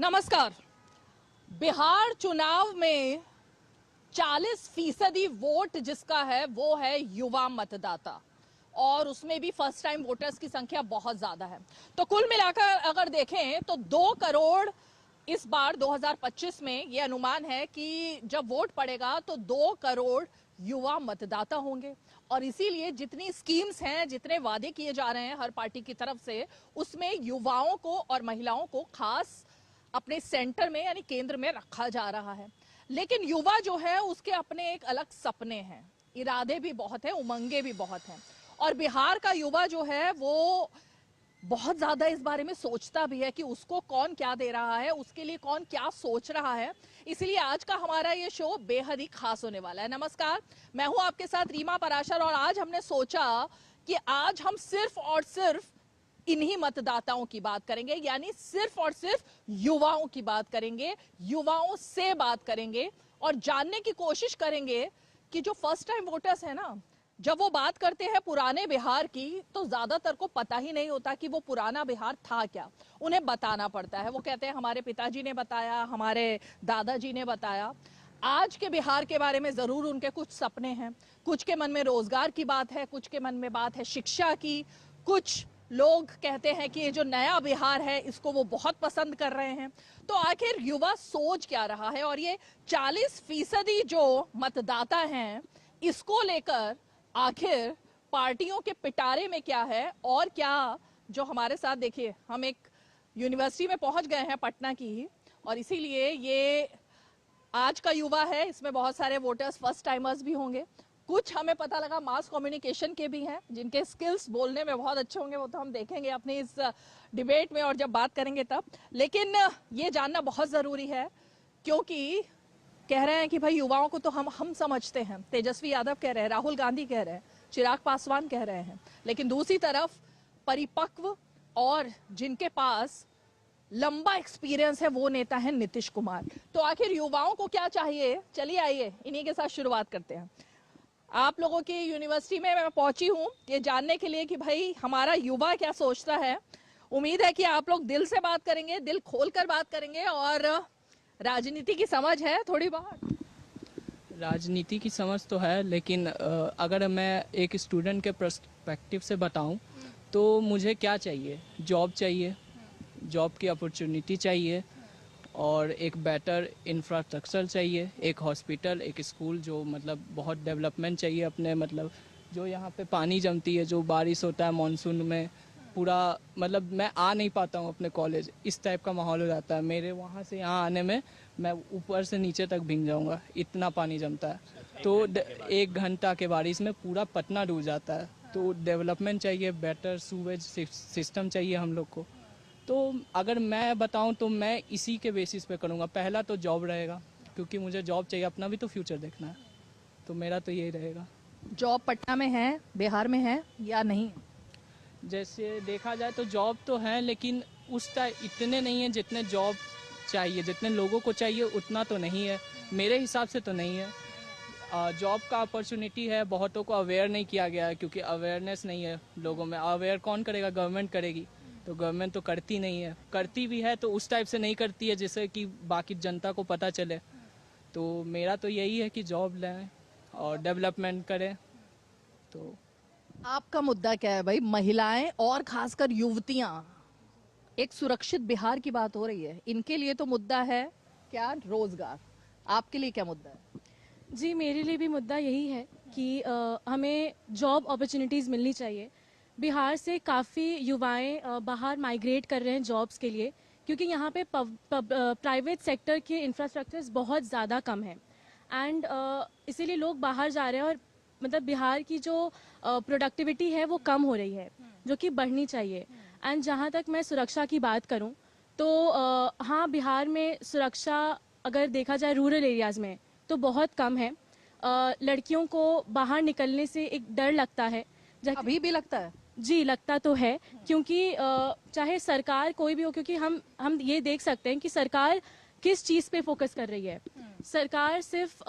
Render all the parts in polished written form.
नमस्कार। बिहार चुनाव में 40% वोट जिसका है वो है युवा मतदाता, और उसमें भी फर्स्ट टाइम वोटर्स की संख्या बहुत ज्यादा है। तो कुल मिलाकर अगर देखें तो 2 करोड़ इस बार 2025 में ये अनुमान है कि जब वोट पड़ेगा तो 2 करोड़ युवा मतदाता होंगे। और इसीलिए जितनी स्कीम्स हैं, जितने वादे किए जा रहे हैं हर पार्टी की तरफ से, उसमें युवाओं को और महिलाओं को खास अपने सेंटर में यानी केंद्र में रखा जा रहा है। लेकिन युवा जो है उसके अपने एक अलग सपने हैं, इरादे भी बहुत हैं, उमंगे भी बहुत हैं। और बिहार का युवा जो है वो बहुत ज्यादा इस बारे में सोचता भी है कि उसको कौन क्या दे रहा है, उसके लिए कौन क्या सोच रहा है। इसलिए आज का हमारा ये शो बेहद ही खास होने वाला है। नमस्कार, मैं हूं आपके साथ रीमा पराशर, और आज हमने सोचा कि आज हम सिर्फ और सिर्फ इन्हीं मतदाताओं की बात करेंगे, यानी सिर्फ और सिर्फ युवाओं की बात करेंगे, युवाओं से बात करेंगे और जानने की कोशिश करेंगे कि जो फर्स्ट टाइम वोटर्स हैं ना, जब वो बात करते हैं पुराने बिहार की तो ज्यादातर को पता ही नहीं होता कि वो पुराना बिहार था क्या। उन्हें बताना पड़ता है। वो कहते हैं हमारे पिताजी ने बताया, हमारे दादाजी ने बताया। आज के बिहार के बारे में जरूर उनके कुछ सपने हैं, कुछ के मन में रोजगार की बात है, कुछ के मन में बात है शिक्षा की, कुछ लोग कहते हैं कि ये जो नया बिहार है इसको वो बहुत पसंद कर रहे हैं। तो आखिर युवा सोच क्या रहा है, और ये 40% जो मतदाता हैं इसको लेकर आखिर पार्टियों के पिटारे में क्या है, और क्या जो हमारे साथ, देखिए हम एक यूनिवर्सिटी में पहुंच गए हैं पटना की ही, और इसीलिए ये आज का युवा है, इसमें बहुत सारे वोटर्स फर्स्ट टाइमर्स भी होंगे, कुछ हमें पता लगा मास कम्युनिकेशन के भी हैं जिनके स्किल्स बोलने में बहुत अच्छे होंगे। वो तो हम देखेंगे अपनी इस डिबेट में और जब बात करेंगे तब। लेकिन ये जानना बहुत जरूरी है, क्योंकि कह रहे हैं कि भाई युवाओं को तो हम समझते हैं, तेजस्वी यादव कह रहे हैं, राहुल गांधी कह रहे हैं, चिराग पासवान कह रहे हैं, लेकिन दूसरी तरफ परिपक्व और जिनके पास लंबा एक्सपीरियंस है वो नेता है नीतीश कुमार। तो आखिर युवाओं को क्या चाहिए, चलिए आइए इन्हीं के साथ शुरुआत करते हैं। आप लोगों की यूनिवर्सिटी में मैं पहुंची हूं ये जानने के लिए कि भाई हमारा युवा क्या सोचता है। उम्मीद है कि आप लोग दिल से बात करेंगे, दिल खोलकर बात करेंगे, और राजनीति की समझ है थोड़ी बहुत। राजनीति की समझ तो है, लेकिन अगर मैं एक स्टूडेंट के पर्सपेक्टिव से बताऊं तो मुझे क्या चाहिए, जॉब चाहिए, जॉब की अपॉर्चुनिटी चाहिए, और एक बेटर इंफ्रास्ट्रक्चर चाहिए, एक हॉस्पिटल, एक स्कूल, जो मतलब बहुत डेवलपमेंट चाहिए अपने, मतलब जो यहाँ पे पानी जमती है, जो बारिश होता है मानसून में, पूरा मतलब मैं आ नहीं पाता हूँ अपने कॉलेज, इस टाइप का माहौल हो जाता है मेरे वहाँ से यहाँ आने में। मैं ऊपर से नीचे तक भीग जाऊँगा, इतना पानी जमता है। तो 1 घंटा के बारिश में पूरा पटना डूब जाता है। तो डेवलपमेंट चाहिए, बेटर सूवेज सिस्टम चाहिए हम लोग को। तो अगर मैं बताऊं तो मैं इसी के बेसिस पे करूंगा। पहला तो जॉब रहेगा, क्योंकि मुझे जॉब चाहिए, अपना भी तो फ्यूचर देखना है। तो मेरा तो यही रहेगा। जॉब पटना में है, बिहार में है या नहीं? जैसे देखा जाए तो जॉब तो है, लेकिन उस टाइम इतने नहीं है जितने जॉब चाहिए, जितने लोगों को चाहिए उतना तो नहीं है, मेरे हिसाब से तो नहीं है। जॉब का अपॉर्चुनिटी है, बहुतों को अवेयर नहीं किया गया है, क्योंकि अवेयरनेस नहीं है लोगों में। अवेयर कौन करेगा? गवर्नमेंट करेगी। तो गवर्नमेंट तो करती नहीं है, करती भी है तो उस टाइप से नहीं करती है जिससे कि बाकी जनता को पता चले। तो मेरा तो यही है कि जॉब लें और डेवलपमेंट करें। तो आपका मुद्दा क्या है भाई? महिलाएं और खासकर युवतियां, एक सुरक्षित बिहार की बात हो रही है, इनके लिए तो मुद्दा है क्या? रोजगार। आपके लिए क्या मुद्दा है? जी, मेरे लिए भी मुद्दा यही है कि हमें जॉब अपॉर्चुनिटीज़ मिलनी चाहिए। बिहार से काफ़ी युवाएं बाहर माइग्रेट कर रहे हैं जॉब्स के लिए, क्योंकि यहाँ पे प्राइवेट सेक्टर के इंफ्रास्ट्रक्चर्स बहुत ज़्यादा कम है, एंड इसीलिए लोग बाहर जा रहे हैं। और मतलब बिहार की जो प्रोडक्टिविटी है वो कम हो रही है, जो कि बढ़नी चाहिए। एंड जहाँ तक मैं सुरक्षा की बात करूँ तो हाँ, बिहार में सुरक्षा अगर देखा जाए रूरल एरियाज़ में तो बहुत कम है। लड़कियों को बाहर निकलने से एक डर लगता है। अभी भी लगता है? जी, लगता तो है, क्योंकि चाहे सरकार कोई भी हो, क्योंकि हम ये देख सकते हैं कि सरकार किस चीज़ पे फोकस कर रही है। सरकार सिर्फ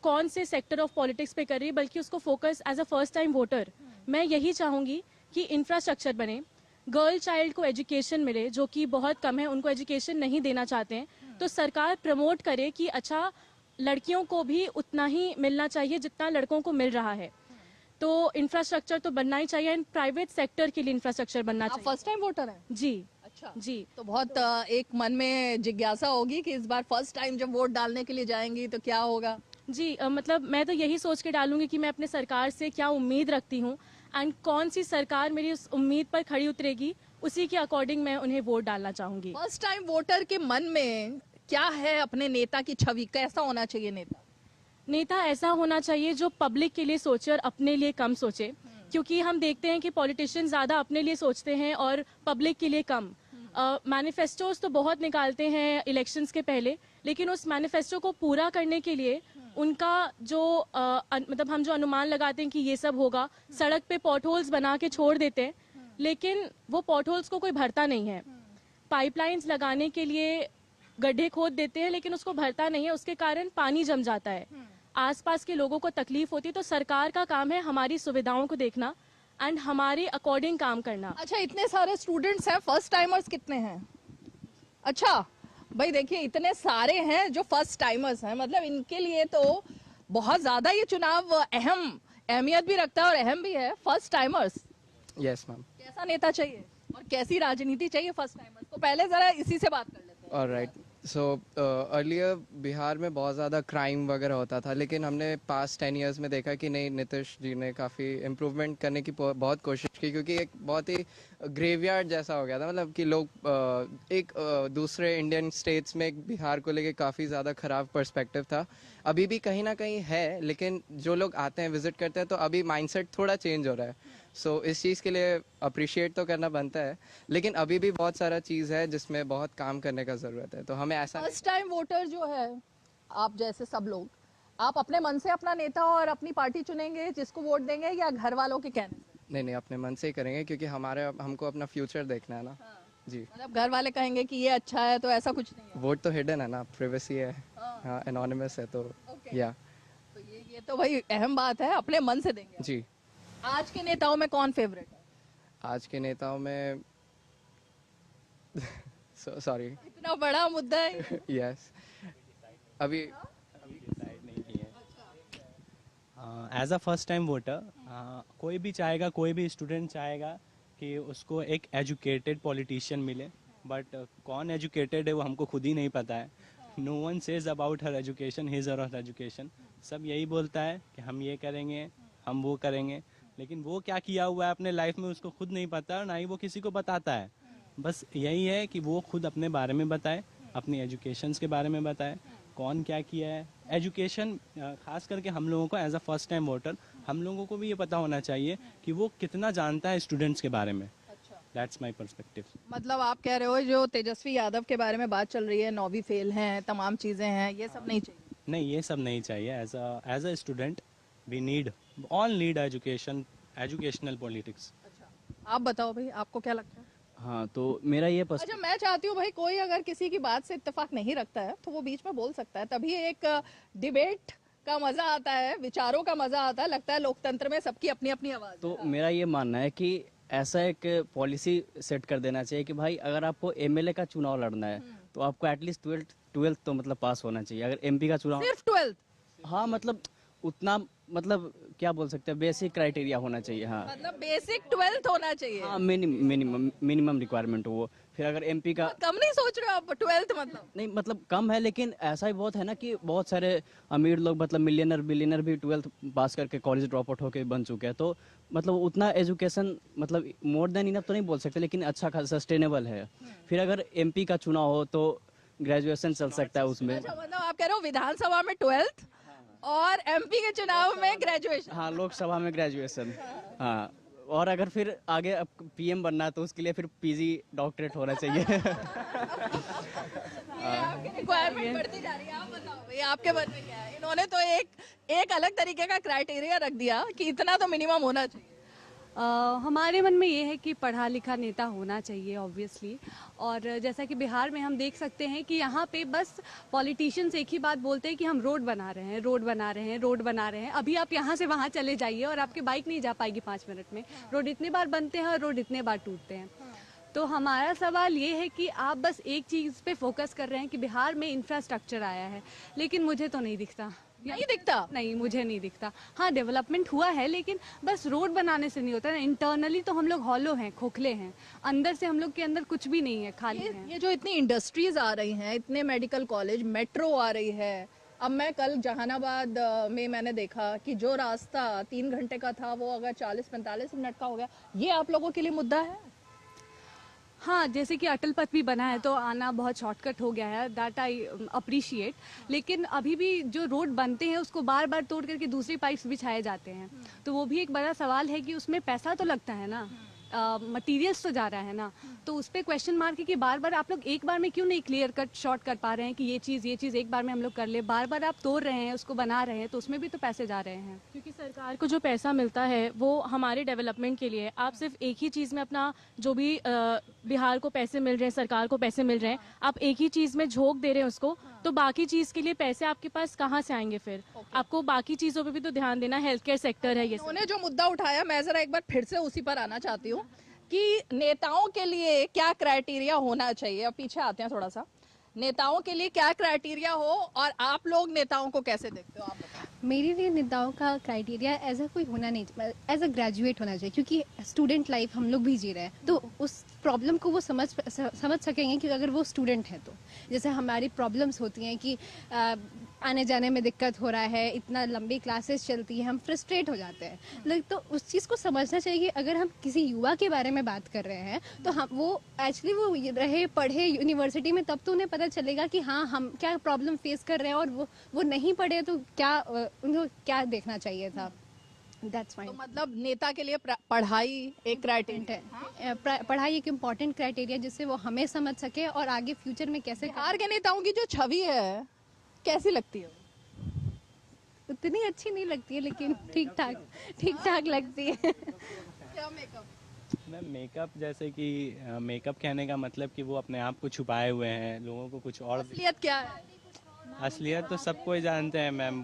कौन से सेक्टर ऑफ पॉलिटिक्स पे कर रही है, बल्कि उसको focus as a first time voter मैं यही चाहूँगी कि इंफ्रास्ट्रक्चर बने, गर्ल चाइल्ड को एजुकेशन मिले, जो कि बहुत कम है, उनको एजुकेशन नहीं देना चाहते हैं, तो सरकार प्रमोट करे कि अच्छा लड़कियों को भी उतना ही मिलना चाहिए जितना लड़कों को मिल रहा है। तो इंफ्रास्ट्रक्चर तो बनना ही चाहिए, एंड प्राइवेट सेक्टर के लिए इंफ्रास्ट्रक्चर बनना आप चाहिए। फर्स्ट टाइम वोटर हैं? जी अच्छा जी। तो बहुत एक मन में जिज्ञासा होगी कि इस बार फर्स्ट टाइम जब वोट डालने के लिए जाएंगी तो क्या होगा? जी मतलब मैं तो यही सोच के डालूंगी कि मैं अपने सरकार से क्या उम्मीद रखती हूँ, एंड कौन सी सरकार मेरी उस उम्मीद पर खड़ी उतरेगी, उसी के अकॉर्डिंग मैं उन्हें वोट डालना चाहूंगी। फर्स्ट टाइम वोटर के मन में क्या है अपने नेता की छवि? कैसा होना चाहिए नेता? नेता ऐसा होना चाहिए जो पब्लिक के लिए सोचे और अपने लिए कम सोचे, क्योंकि हम देखते हैं कि पॉलिटिशियन ज़्यादा अपने लिए सोचते हैं और पब्लिक के लिए कम। मैनिफेस्टोज तो बहुत निकालते हैं इलेक्शंस के पहले, लेकिन उस मैनिफेस्टो को पूरा करने के लिए उनका जो मतलब हम जो अनुमान लगाते हैं कि ये सब होगा, सड़क पे पॉटहोल्स बना के छोड़ देते हैं, लेकिन वो पॉटहोल्स को कोई भरता नहीं है। पाइपलाइंस लगाने के लिए गड्ढे खोद देते हैं, लेकिन उसको भरता नहीं है, उसके कारण पानी जम जाता है, आसपास के लोगों को तकलीफ होती है। तो सरकार का काम है हमारी सुविधाओं को देखना एंड हमारे अकॉर्डिंग काम करना। अच्छा इतने सारे स्टूडेंट्स हैं, फर्स्ट टाइमर्स कितने हैं? अच्छा भाई देखिए इतने सारे हैं जो फर्स्ट टाइमर्स हैं, मतलब इनके लिए तो बहुत ज्यादा ये चुनाव अहमियत भी रखता है और अहम भी है। First timers, yes ma'am. कैसा नेता चाहिए और कैसी राजनीति चाहिए फर्स्ट टाइमर्स को? पहले जरा इसी से बात कर लेते हैं। ऑलराइट, सो अर्लियर बिहार में बहुत ज़्यादा क्राइम वगैरह होता था, लेकिन हमने पास्ट 10 इयर्स में देखा कि नहीं, नीतीश जी ने काफ़ी इम्प्रूवमेंट करने की बहुत कोशिश की, क्योंकि एक बहुत ही ग्रेवयार्ड जैसा हो गया था। मतलब कि लोग दूसरे इंडियन स्टेट्स में एक बिहार को लेके काफ़ी ज़्यादा ख़राब पर्सपेक्टिव था। अभी भी कहीं ना कहीं है, लेकिन जो लोग आते हैं, विजिट करते हैं, तो अभी माइंडसेट थोड़ा चेंज हो रहा है। सो इस चीज़ के लिए अप्रिशिएट तो करना बनता है, लेकिन अभी भी बहुत सारा चीज़ है जिसमें बहुत काम करने का ज़रूरत है। तो हमें ऐसा फर्स्ट टाइम वोटर जो है, आप जैसे सब लोग, आप अपने मन से अपना नेता और अपनी पार्टी चुनेंगे जिसको वोट देंगे, या घर वालों के कहने से? नहीं, अपने मन से ही करेंगे, क्योंकि हमको अपना फ्यूचर देखना है ना। जी, मतलब घर वाले कहेंगे कि ये अच्छा है तो ऐसा कुछ नहीं है? वोट तो हिडन है ना, प्राइवेसी है, हाँ, एनोनिमस है, तो या तो ये तो भाई अहम बात है, अपने मन से देंगे। जी। आज के नेताओं में कौन फेवरेट है? आज के नेताओं में सॉरी, इतना बड़ा मुद्दा है। यस, अभी डिसाइड नहीं किए। As a first time voter, कोई भी चाहेगा, कोई भी स्टूडेंट चाहेगा कि उसको एक एजुकेटेड पॉलिटिशियन मिले, बट कौन एजुकेटेड है वो हमको खुद ही नहीं पता है। No one says about her education, his और हर एजुकेशन। सब यही बोलता है कि हम ये करेंगे, हम वो करेंगे, लेकिन वो क्या किया हुआ है अपने लाइफ में उसको खुद नहीं पता, और ना ही वो किसी को बताता है। बस यही है कि वो खुद अपने बारे में बताए, अपनी एजुकेशंस के बारे में बताए, कौन क्या किया है। एजुकेशन खास करके हम लोगों को as a first time voter, हम लोगों को भी ये पता होना चाहिए कि वो कितना जानता है स्टूडेंट्स के बारे में। That's my perspective. मतलब आप कह रहे हो जो तेजस्वी यादव के बारे में बात चल रही है, 9वीं फेल हैं, तमाम चीजें हैं, ये सब नहीं चाहिए? नहीं, ये सब नहीं चाहिए। As a student we need, all need education, educational politics. आप बताओ भाई, आपको क्या लगता है? हाँ, तो मेरा ये अच्छा मैं चाहती हूँ भाई, कोई अगर किसी की बात से इत्तेफाक नहीं रखता है तो वो बीच में बोल सकता है, तभी एक डिबेट का मजा आता है, विचारों का मजा आता है। लगता है लोकतंत्र में सबकी अपनी अपनी आवाज है। तो मेरा ये मानना है कि ऐसा एक पॉलिसी सेट कर देना चाहिए कि भाई अगर आपको एमएलए का चुनाव लड़ना है तो आपको एटलीस्ट ट्वेल्थ तो मतलब पास होना चाहिए। अगर एमपी का चुनाव, सिर्फ 12th? हाँ, मतलब उतना, मतलब क्या बोल सकते हैं, बेसिक क्राइटेरिया होना चाहिए। हाँ, मतलब बेसिक 12th होना चाहिए? हाँ, मिनिमम रिक्वायरमेंट हो वो। फिर अगर एमपी का, कम नहीं सोच रहे हो आप 12th? मतलब नहीं, मतलब कम है, लेकिन ऐसा ही बहुत है ना कि बहुत सारे अमीर लोग, मतलब मिलियनर बिलियनर भी 12th पास करके कॉलेज ड्रॉप आउट होकर बन चुके हैं। तो मतलब उतना एजुकेशन, मतलब मोर देन इनफ तो नहीं बोल सकते, लेकिन अच्छा खासा सस्टेनेबल है। फिर अगर एमपी का चुनाव हो तो ग्रेजुएशन चल सकता है उसमें। अच्छा मतलब आप कह रहे हो विधानसभा में 12th और एमपी के चुनाव में ग्रेजुएशन? हाँ, लोकसभा में ग्रेजुएशन। हाँ, और अगर फिर आगे पीएम बनना है तो उसके लिए फिर पीजी डॉक्टरेट होना चाहिए। आपकी रिक्वायरमेंट बढ़ती जा रही है। आप बताओ भाई, आपके मन में क्या है? इन्होंने तो एक अलग तरीके का क्राइटेरिया रख दिया कि इतना तो मिनिमम होना चाहिए। हमारे मन में ये है कि पढ़ा लिखा नेता होना चाहिए ऑब्वियसली। और जैसा कि बिहार में हम देख सकते हैं कि यहाँ पे बस पॉलिटिशियंस एक ही बात बोलते हैं कि हम रोड बना रहे हैं, रोड बना रहे हैं, रोड बना रहे हैं। अभी आप यहाँ से वहाँ चले जाइए और आपकी बाइक नहीं जा पाएगी 5 मिनट में। रोड इतने बार बनते हैं और रोड इतने बार टूटते हैं। तो हमारा सवाल ये है कि आप बस एक चीज़ पे फोकस कर रहे हैं कि बिहार में इंफ्रास्ट्रक्चर आया है, लेकिन मुझे तो नहीं दिखता। नहीं दिखता? नहीं, मुझे नहीं दिखता। हाँ, डेवलपमेंट हुआ है, लेकिन बस रोड बनाने से नहीं होता ना। इंटरनली तो हम लोग हॉलो हैं, खोखले हैं, अंदर से हम लोग के अंदर कुछ भी नहीं है, खाली है। ये जो इतनी इंडस्ट्रीज आ रही हैं, इतने मेडिकल कॉलेज, मेट्रो आ रही है। अब मैं कल जहानाबाद में मैंने देखा कि जो रास्ता 3 घंटे का था वो अगर 40-45 मिनट का हो गया। ये आप लोगों के लिए मुद्दा है? हाँ, जैसे कि अटल पथ भी बना है तो आना बहुत शॉर्टकट हो गया है, दैट आई अप्रिशिएट। लेकिन अभी भी जो रोड बनते हैं उसको बार बार तोड़ करके दूसरे पाइप्स बिछाए जाते हैं, तो वो भी एक बड़ा सवाल है कि उसमें पैसा तो लगता है ना, मटेरियल्स तो जा रहा है ना, तो उस पर क्वेश्चन मार्क है कि बार बार आप लोग एक बार में क्यों नहीं क्लियर कट शॉर्ट कर पा रहे हैं कि ये चीज़ एक बार में हम लोग कर ले। बार बार आप तोड़ रहे हैं, उसको बना रहे हैं, तो उसमें भी तो पैसे जा रहे हैं। क्योंकि सरकार को जो पैसा मिलता है वो हमारे डेवलपमेंट के लिए है। आप सिर्फ एक ही चीज़ में अपना जो भी बिहार को पैसे मिल रहे हैं, सरकार को पैसे मिल रहे हैं, आप एक ही चीज़ में झोंक दे रहे हैं उसको, तो बाकी चीज़ के लिए पैसे आपके पास कहाँ से आएंगे फिर? आपको बाकी चीज़ों पे भी तो ध्यान देना। हेल्थ केयर सेक्टर है ये सब। उन्होंने जो मुद्दा उठाया, मैं जरा एक बार फिर से उसी पर आना चाहती हूँ कि नेताओं के लिए क्या क्राइटेरिया होना चाहिए। अब पीछे आते हैं थोड़ा सा। नेताओं के लिए क्या क्राइटेरिया हो और आप लोग नेताओं को कैसे देखते हो, आप बताओ। मेरे लिए नेताओं का क्राइटेरिया एज अ कोई होना नहीं, एज अ ग्रेजुएट होना चाहिए, क्योंकि स्टूडेंट लाइफ हम लोग भी जी रहे हैं, तो उस प्रॉब्लम को वो समझ सकेंगे कि अगर वो स्टूडेंट है तो। जैसे हमारी प्रॉब्लम्स होती हैं कि आने जाने में दिक्कत हो रहा है, इतना लंबी क्लासेस चलती है, हम फ्रस्ट्रेट हो जाते हैं। तो उस चीज़ को समझना चाहिए कि अगर हम किसी युवा के बारे में बात कर रहे हैं तो हम वो एक्चुअली वो रहे पढ़े यूनिवर्सिटी में, तब तो उन्हें पता चलेगा कि हाँ हम क्या प्रॉब्लम फेस कर रहे हैं, और वो नहीं पढ़े तो क्या उनको क्या देखना चाहिए था। दैट्स तो फाइन। मतलब नेता के लिए पढ़ाई एक क्राइटेरिया है। पढ़ाई एक इम्पॉर्टेंट क्राइटेरिया जिससे वो हमें समझ सके और आगे फ्यूचर में कैसे बिहार के नेताओं की जो छवि है कैसी लगती है? उतनी अच्छी नहीं लगती है, लेकिन ठीक ठाक लगती है। क्या मेकअप? मैम मेकअप, जैसे कि मेकअप कहने का मतलब कि वो अपने आप को छुपाए हुए हैं, लोगों को कुछ और। असलियत क्या है? असलियत तो सब कोई जानते हैं मैम,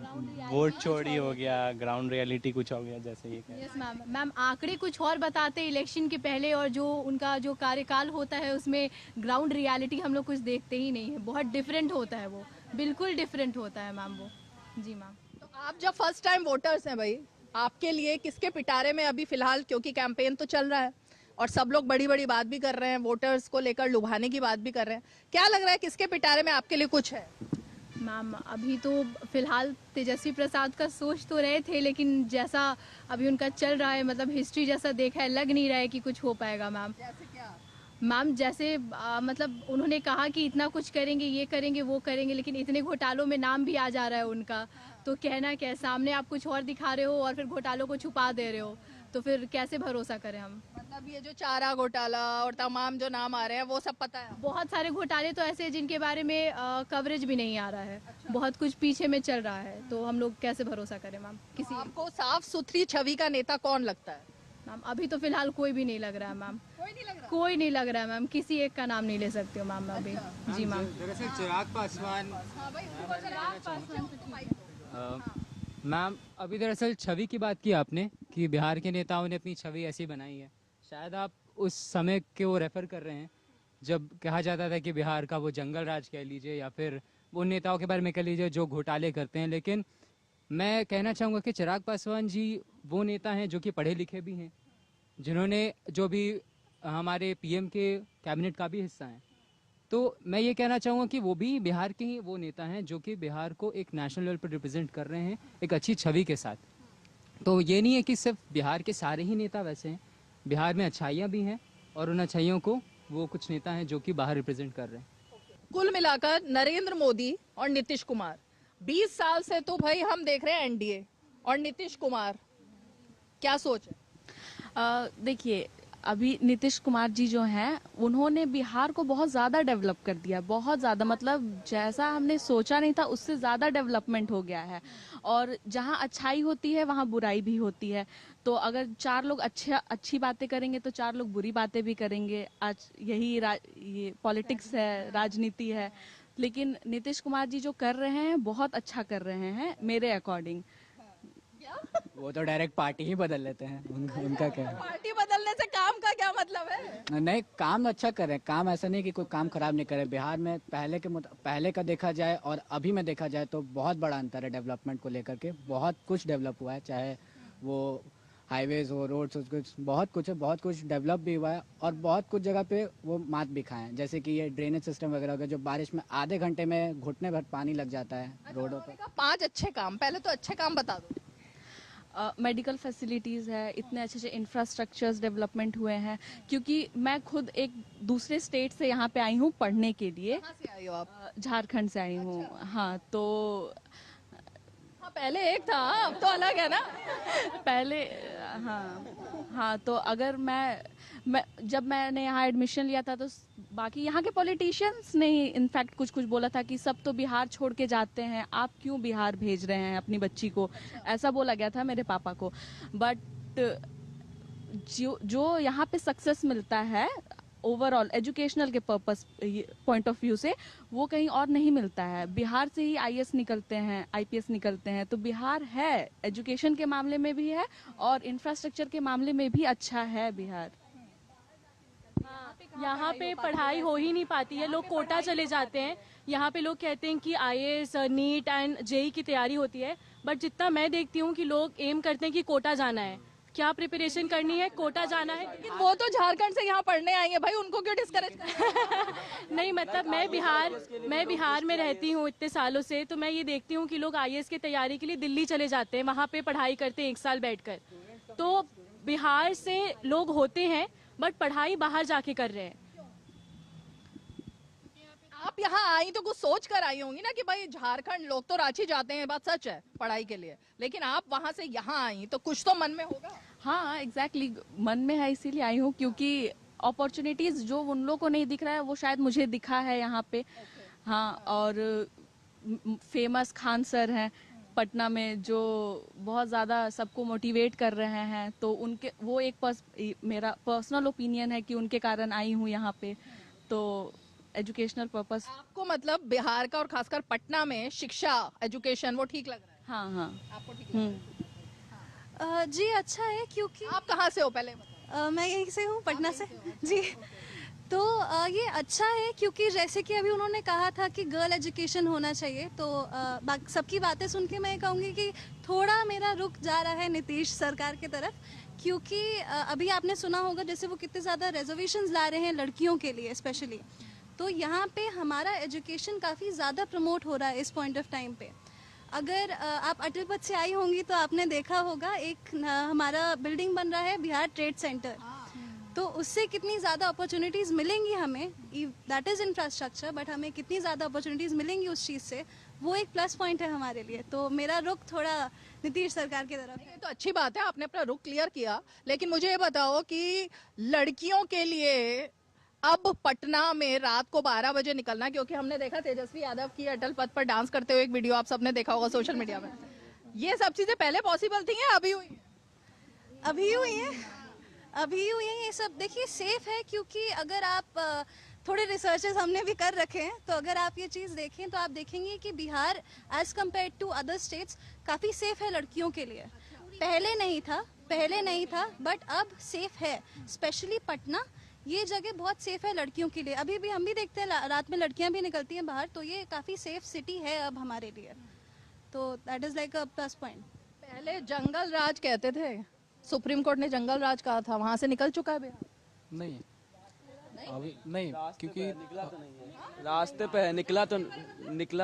वोट चोरी हो गया, ग्राउंड रियलिटी कुछ हो गया, जैसे ये कह। Yes ma'am. मैम आंकड़े कुछ और बताते हैं इलेक्शन के पहले, और जो उनका जो कार्यकाल होता है उसमें ग्राउंड रियलिटी हम लोग कुछ देखते ही नहीं है। बहुत डिफरेंट होता है, वो बिल्कुल डिफरेंट होता है मैम वो। जी मैम। तो आप जब फर्स्ट टाइम वोटर्स हैं भाई, आपके लिए किसके पिटारे में अभी फिलहाल, क्योंकि कैंपेन तो चल रहा है और सब लोग बड़ी बड़ी बात भी कर रहे हैं, वोटर्स को लेकर लुभाने की बात भी कर रहे हैं, क्या लग रहा है किसके पिटारे में आपके लिए कुछ है? मैम अभी तो फिलहाल तेजस्वी प्रसाद का सोच तो रहे थे, लेकिन जैसा अभी उनका चल रहा है, मतलब हिस्ट्री जैसा देखा है, लग नहीं रहा है कि कुछ हो पाएगा मैम। जैसे क्या? मैम जैसे मतलब उन्होंने कहा कि इतना कुछ करेंगे, ये करेंगे, वो करेंगे, लेकिन इतने घोटालों में नाम भी आ जा रहा है उनका, तो कहना क्या है, सामने आप कुछ और दिखा रहे हो और फिर घोटालों को छुपा दे रहे हो, तो फिर कैसे भरोसा करें हम? मतलब ये जो चारा घोटाला और तमाम जो नाम आ रहे हैं वो सब पता है? बहुत सारे घोटाले तो ऐसे हैं जिनके बारे में कवरेज भी नहीं आ रहा है। बहुत कुछ पीछे में चल रहा है, तो हम लोग कैसे भरोसा करें मैम किसी? आपको साफ सुथरी छवि का नेता कौन लगता है? मैम अभी तो फिलहाल कोई भी नहीं लग रहा है मैम। कोई नहीं लग रहा। कोई नहीं लग रहा है मैम, किसी एक का नाम नहीं ले सकती हूँ मैम अभी। जी मैम। दरअसल चिराग पासवान मैम, अभी दरअसल छवि की बात की आपने कि बिहार के नेताओं ने अपनी छवि ऐसी बनाई है। शायद आप उस समय के वो रेफर कर रहे हैं जब कहा जाता था कि बिहार का वो जंगल राज कह लीजिए या फिर उन नेताओं के बारे में कह लीजिए जो घोटाले करते हैं। लेकिन मैं कहना चाहूँगा कि चिराग पासवान जी वो नेता हैं जो कि पढ़े लिखे भी हैं, जिन्होंने जो भी हमारे पीएम के कैबिनेट का भी हिस्सा हैं। तो मैं ये कहना चाहूँगा कि वो भी बिहार के ही वो नेता हैं जो कि बिहार को एक नेशनल लेवल पर रिप्रेजेंट कर रहे हैं एक अच्छी छवि के साथ। तो ये नहीं है कि सिर्फ बिहार के सारे ही नेता वैसे हैं, बिहार में अच्छाइयाँ भी हैं और उन अच्छाइयों को वो कुछ नेता हैं जो कि बाहर रिप्रेजेंट कर रहे हैं। कुल मिलाकर नरेंद्र मोदी और नीतीश कुमार 20 साल से तो भाई हम देख रहे हैं एनडीए, और नीतीश कुमार क्या सोच है? देखिए अभी नीतीश कुमार जी जो हैं उन्होंने बिहार को बहुत ज़्यादा डेवलप कर दिया, बहुत ज़्यादा, मतलब जैसा हमने सोचा नहीं था उससे ज़्यादा डेवलपमेंट हो गया है। और जहाँ अच्छाई होती है वहाँ बुराई भी होती है, तो अगर 4 लोग अच्छी बातें करेंगे तो 4 लोग बुरी बातें भी करेंगे। आज ये पॉलिटिक्स है, राजनीति है। लेकिन नीतीश कुमार जी जो कर रहे हैं बहुत अच्छा कर रहे हैं मेरे अकॉर्डिंग। वो तो डायरेक्ट पार्टी ही बदल लेते हैं, उनका क्या है? पार्टी बदलने से काम का क्या मतलब है? नहीं, काम अच्छा कर रहे हैं, काम ऐसा नहीं कि कोई काम खराब नहीं करे। बिहार में पहले का देखा जाए और अभी में देखा जाए तो बहुत बड़ा अंतर है डेवलपमेंट को लेकर के। बहुत कुछ डेवलप हुआ है, चाहे वो हाईवेज हो, रोड्स हो, बहुत कुछ है, बहुत कुछ डेवलप भी हुआ है और बहुत कुछ जगह पे वो मात भी खाए हैं। जैसे कि ये ड्रेनेज सिस्टम वगैरह हो गया, जो बारिश में आधे घंटे में घुटने भर पानी लग जाता है रोडों पर। 5 अच्छे काम, पहले तो अच्छे काम बता दो। मेडिकल फैसिलिटीज़ है, इतने अच्छे अच्छे इंफ्रास्ट्रक्चर्स डेवलपमेंट हुए हैं। क्योंकि मैं खुद एक दूसरे स्टेट से यहाँ पे आई हूँ पढ़ने के लिए। कहाँ से आई हो आप? झारखंड से आई हूँ। हाँ, तो हाँ, पहले एक था, अब तो अलग है ना। पहले हाँ, तो अगर मैं जब मैंने यहाँ एडमिशन लिया था तो बाकी यहाँ के पॉलिटिशियंस ने इनफैक्ट कुछ कुछ बोला था कि सब तो बिहार छोड़ के जाते हैं, आप क्यों बिहार भेज रहे हैं अपनी बच्ची को, ऐसा बोला गया था मेरे पापा को। बट जो यहाँ पे सक्सेस मिलता है ओवरऑल एजुकेशनल के पर्पस पॉइंट ऑफ व्यू से, वो कहीं और नहीं मिलता है। बिहार से ही आईएएस निकलते हैं, आईपीएस निकलते हैं। तो बिहार है, एजुकेशन के मामले में भी है और इंफ्रास्ट्रक्चर के मामले में भी अच्छा है बिहार। यहाँ पे पढ़ाई हो ही नहीं पाती है, लोग कोटा चले जाते हैं। यहाँ पे लोग कहते हैं कि आईएएस, नीट एंड जेई की तैयारी होती है, बट जितना मैं देखती हूँ कि लोग एम करते हैं कि कोटा जाना है। क्या प्रिपरेशन करनी है, कोटा जाना है। लेकिन वो तो झारखंड से यहाँ पढ़ने आएंगे भाई, उनको क्यों डिस्करेज कर? नहीं, मतलब मैं बिहार में रहती हूँ इतने सालों से, तो मैं ये देखती हूँ कि लोग आईएएस की तैयारी के लिए दिल्ली चले जाते हैं, वहाँ पे पढ़ाई करते हैं 1 साल बैठकर। तो बिहार से लोग होते हैं बट पढ़ाई बाहर जाके कर रहे हैं। आप यहाँ आई तो कुछ सोच कर आई होंगी ना कि भाई झारखंड, लोग तो रांची जाते हैं, बात सच है पढ़ाई के लिए, लेकिन आप वहाँ से यहाँ आई तो कुछ तो मन में होगा। हाँ, एग्जैक्टली मन में है, इसीलिए आई हूँ क्योंकि अपॉर्चुनिटीज जो उन लोगों को नहीं दिख रहा है वो शायद मुझे दिखा है यहाँ पे। हाँ, और फेमस खान सर हैं पटना में जो बहुत ज़्यादा सबको मोटिवेट कर रहे हैं, तो उनके वो एक मेरा पर्सनल ओपिनियन है कि उनके कारण आई हूँ यहाँ पे। तो एजुकेशनल पर्पस। आपको मतलब बिहार का और खासकर पटना में शिक्षा, एजुकेशन वो ठीक लग रहा है? हाँ हाँ, आपको ठीक लग रहा है? जी अच्छा है, क्योंकि आप कहाँ से हो पहले बताओ? मैं यहीं से हूँ, पटना से जी। तो ये अच्छा है क्योंकि जैसे कि अभी उन्होंने कहा था कि गर्ल एजुकेशन होना चाहिए, तो सबकी बातें सुन के मैं कहूँगी कि थोड़ा मेरा रुख जा रहा है नीतीश सरकार की तरफ, क्योंकि अभी आपने सुना होगा जैसे वो कितने ज़्यादा रिजर्वेशंस ला रहे हैं लड़कियों के लिए स्पेशली। तो यहाँ पे हमारा एजुकेशन काफ़ी ज़्यादा प्रमोट हो रहा है इस पॉइंट ऑफ टाइम पे। अगर आप अटल पथ से आई होंगी तो आपने देखा होगा एक हमारा बिल्डिंग बन रहा है बिहार ट्रेड सेंटर, तो उससे कितनी ज़्यादा अपॉर्चुनिटीज़ मिलेंगी हमें, दैट इज़ इंफ्रास्ट्रक्चर, बट हमें कितनी ज़्यादा अपॉर्चुनिटीज़ मिलेंगी उस चीज़ से, वो एक प्लस पॉइंट है हमारे लिए। तो मेरा रुख थोड़ा नीतीश सरकार की तरफ है। तो अच्छी बात है, आपने अपना रुख क्लियर किया, लेकिन मुझे ये बताओ कि लड़कियों के लिए अब पटना में रात को 12 बजे निकलना, क्योंकि हमने देखा तेजस्वी यादव की अटल पथ पर डांस करते हुए एक वीडियो आप सबने देखा होगा सोशल मीडिया में, ये सब चीजें पहले पॉसिबल थी या अभी हुई? अभी हुई है, अभी हुई है ये सब। देखिए सेफ है, क्योंकि अगर आप थोड़े रिसर्चेस हमने भी कर रखे हैं, तो अगर आप ये चीज़ देखें तो आप देखेंगे कि Bihar as compared to other states काफ़ी सेफ है लड़कियों के लिए। पहले नहीं था बट अब सेफ है। स्पेशली पटना, ये जगह बहुत सेफ है लड़कियों के लिए। अभी भी हम भी देखते हैं रात में लड़कियां भी निकलती हैं बाहर, तो ये काफ़ी सेफ सिटी है अब हमारे लिए। तो that is like a plus point. पहले जंगल राज कहते थे, सुप्रीम कोर्ट ने जंगल राज कहा था, वहां से निकल चुका है बिहार? नहीं, अभी नहीं, क्योंकि रास्ते पे है, निकला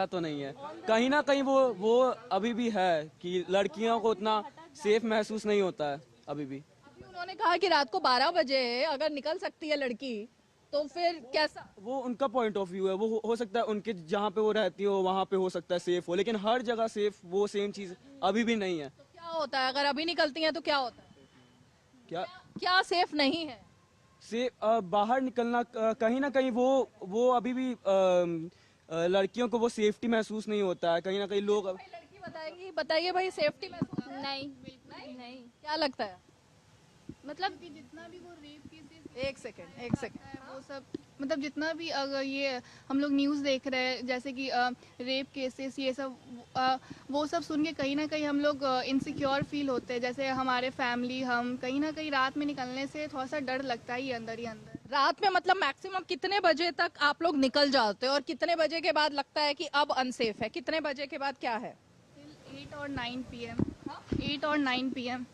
तो नहीं है। कहीं ना कहीं वो अभी भी है कि लड़कियों को उतना सेफ महसूस नहीं होता है अभी भी। उन्होंने कहा कि रात को 12 बजे अगर निकल सकती है लड़की तो फिर कैसा? वो उनका पॉइंट ऑफ व्यू है, वो हो सकता है उनके जहाँ पे वो रहती हो वहाँ पे हो सकता है सेफ हो, लेकिन हर जगह सेफ वो सेम चीज अभी भी नहीं है। तो क्या होता है अगर अभी निकलती हैं तो क्या होता है? क्या सेफ नहीं है? बाहर निकलना कहीं ना कहीं वो अभी भी लड़कियों को वो सेफ्टी महसूस नहीं होता है। कहीं ना कहीं लोग लड़की बताइए भाई, सेफ्टी महसूस नहीं, बिल्कुल नहीं। क्या लगता है? मतलब जितना भी वो रेप केसेस एक सेकंड वो सब मतलब जितना भी अगर ये हम लोग न्यूज़ देख रहे हैं जैसे कि रेप केसेस ये सब वो सब सुन के कहीं ना कहीं हम लोग इनसिक्योर फील होते हैं। जैसे हमारे फैमिली हम कहीं ना कहीं रात में निकलने से थोड़ा सा डर लगता है ही अंदर। रात में मतलब मैक्सिमम कितने बजे तक आप लोग निकल जाते हो और कितने बजे के बाद लगता है कि अब अनसेफ है? कितने बजे के बाद क्या है? 8 और 9 PM। 8 और 9 PM।